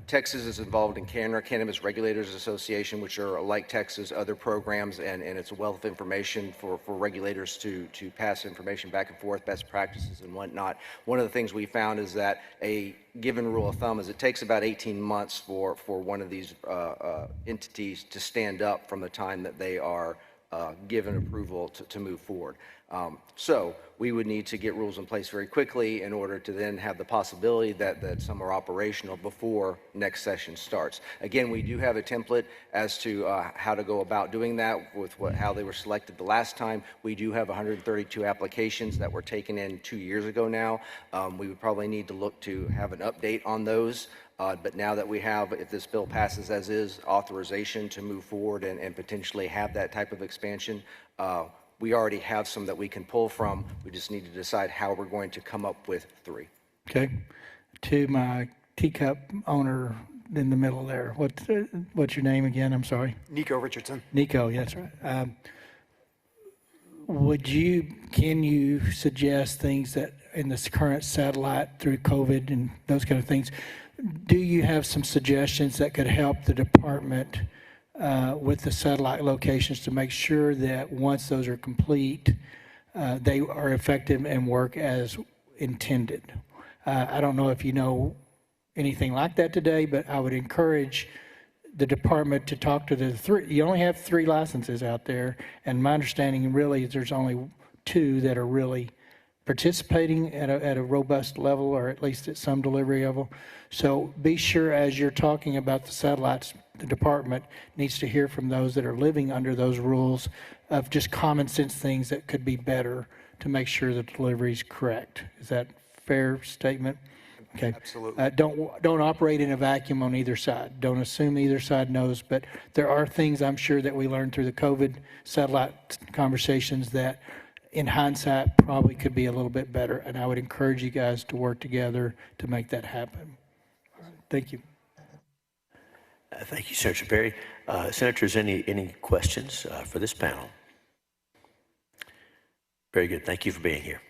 Texas is involved in Cannabis Regulators Association, which are like Texas, other programs, and it's a wealth of information for regulators to pass information back and forth, best practices and whatnot. One of the things we found is that a given rule of thumb is it takes about 18 months for one of these entities to stand up from the time that they are given approval to move forward. So we would need to get rules in place very quickly in order to then have the possibility that some are operational before next session starts. Again, we do have a template as to how to go about doing that with how they were selected the last time. We do have 132 applications that were taken in 2 years ago now. We would probably need to look to have an update on those. But now that we have, if this bill passes as is, authorization to move forward and potentially have that type of expansion, we already have some that we can pull from. We just need to decide how we're going to come up with 3. Okay. To my teacup owner in the middle there, what's your name again? I'm sorry. Nico Richardson. Nico, yeah, that's right. Can you suggest things that in this current satellite through COVID and those kind of things, do you have some suggestions that could help the department with the satellite locations to make sure that once those are complete, they are effective and work as intended? I don't know if you know anything like that today, but I would encourage the department to talk to the 3. You only have 3 licenses out there, and my understanding really is there's only 2 that are really participating at a robust level, or at least at some delivery level. So be sure as you're talking about the satellites, the department needs to hear from those that are living under those rules of just common sense things that could be better to make sure the delivery is correct. Is that a fair statement? Okay. Absolutely. Don't operate in a vacuum on either side. Don't assume either side knows, but there are things I'm sure that we learned through the COVID satellite conversations that in hindsight probably could be a little bit better, and I would encourage you guys to work together to make that happen. Thank you. Thank you, Senator Perry. Senators, any questions for this panel? Very good. Thank you for being here.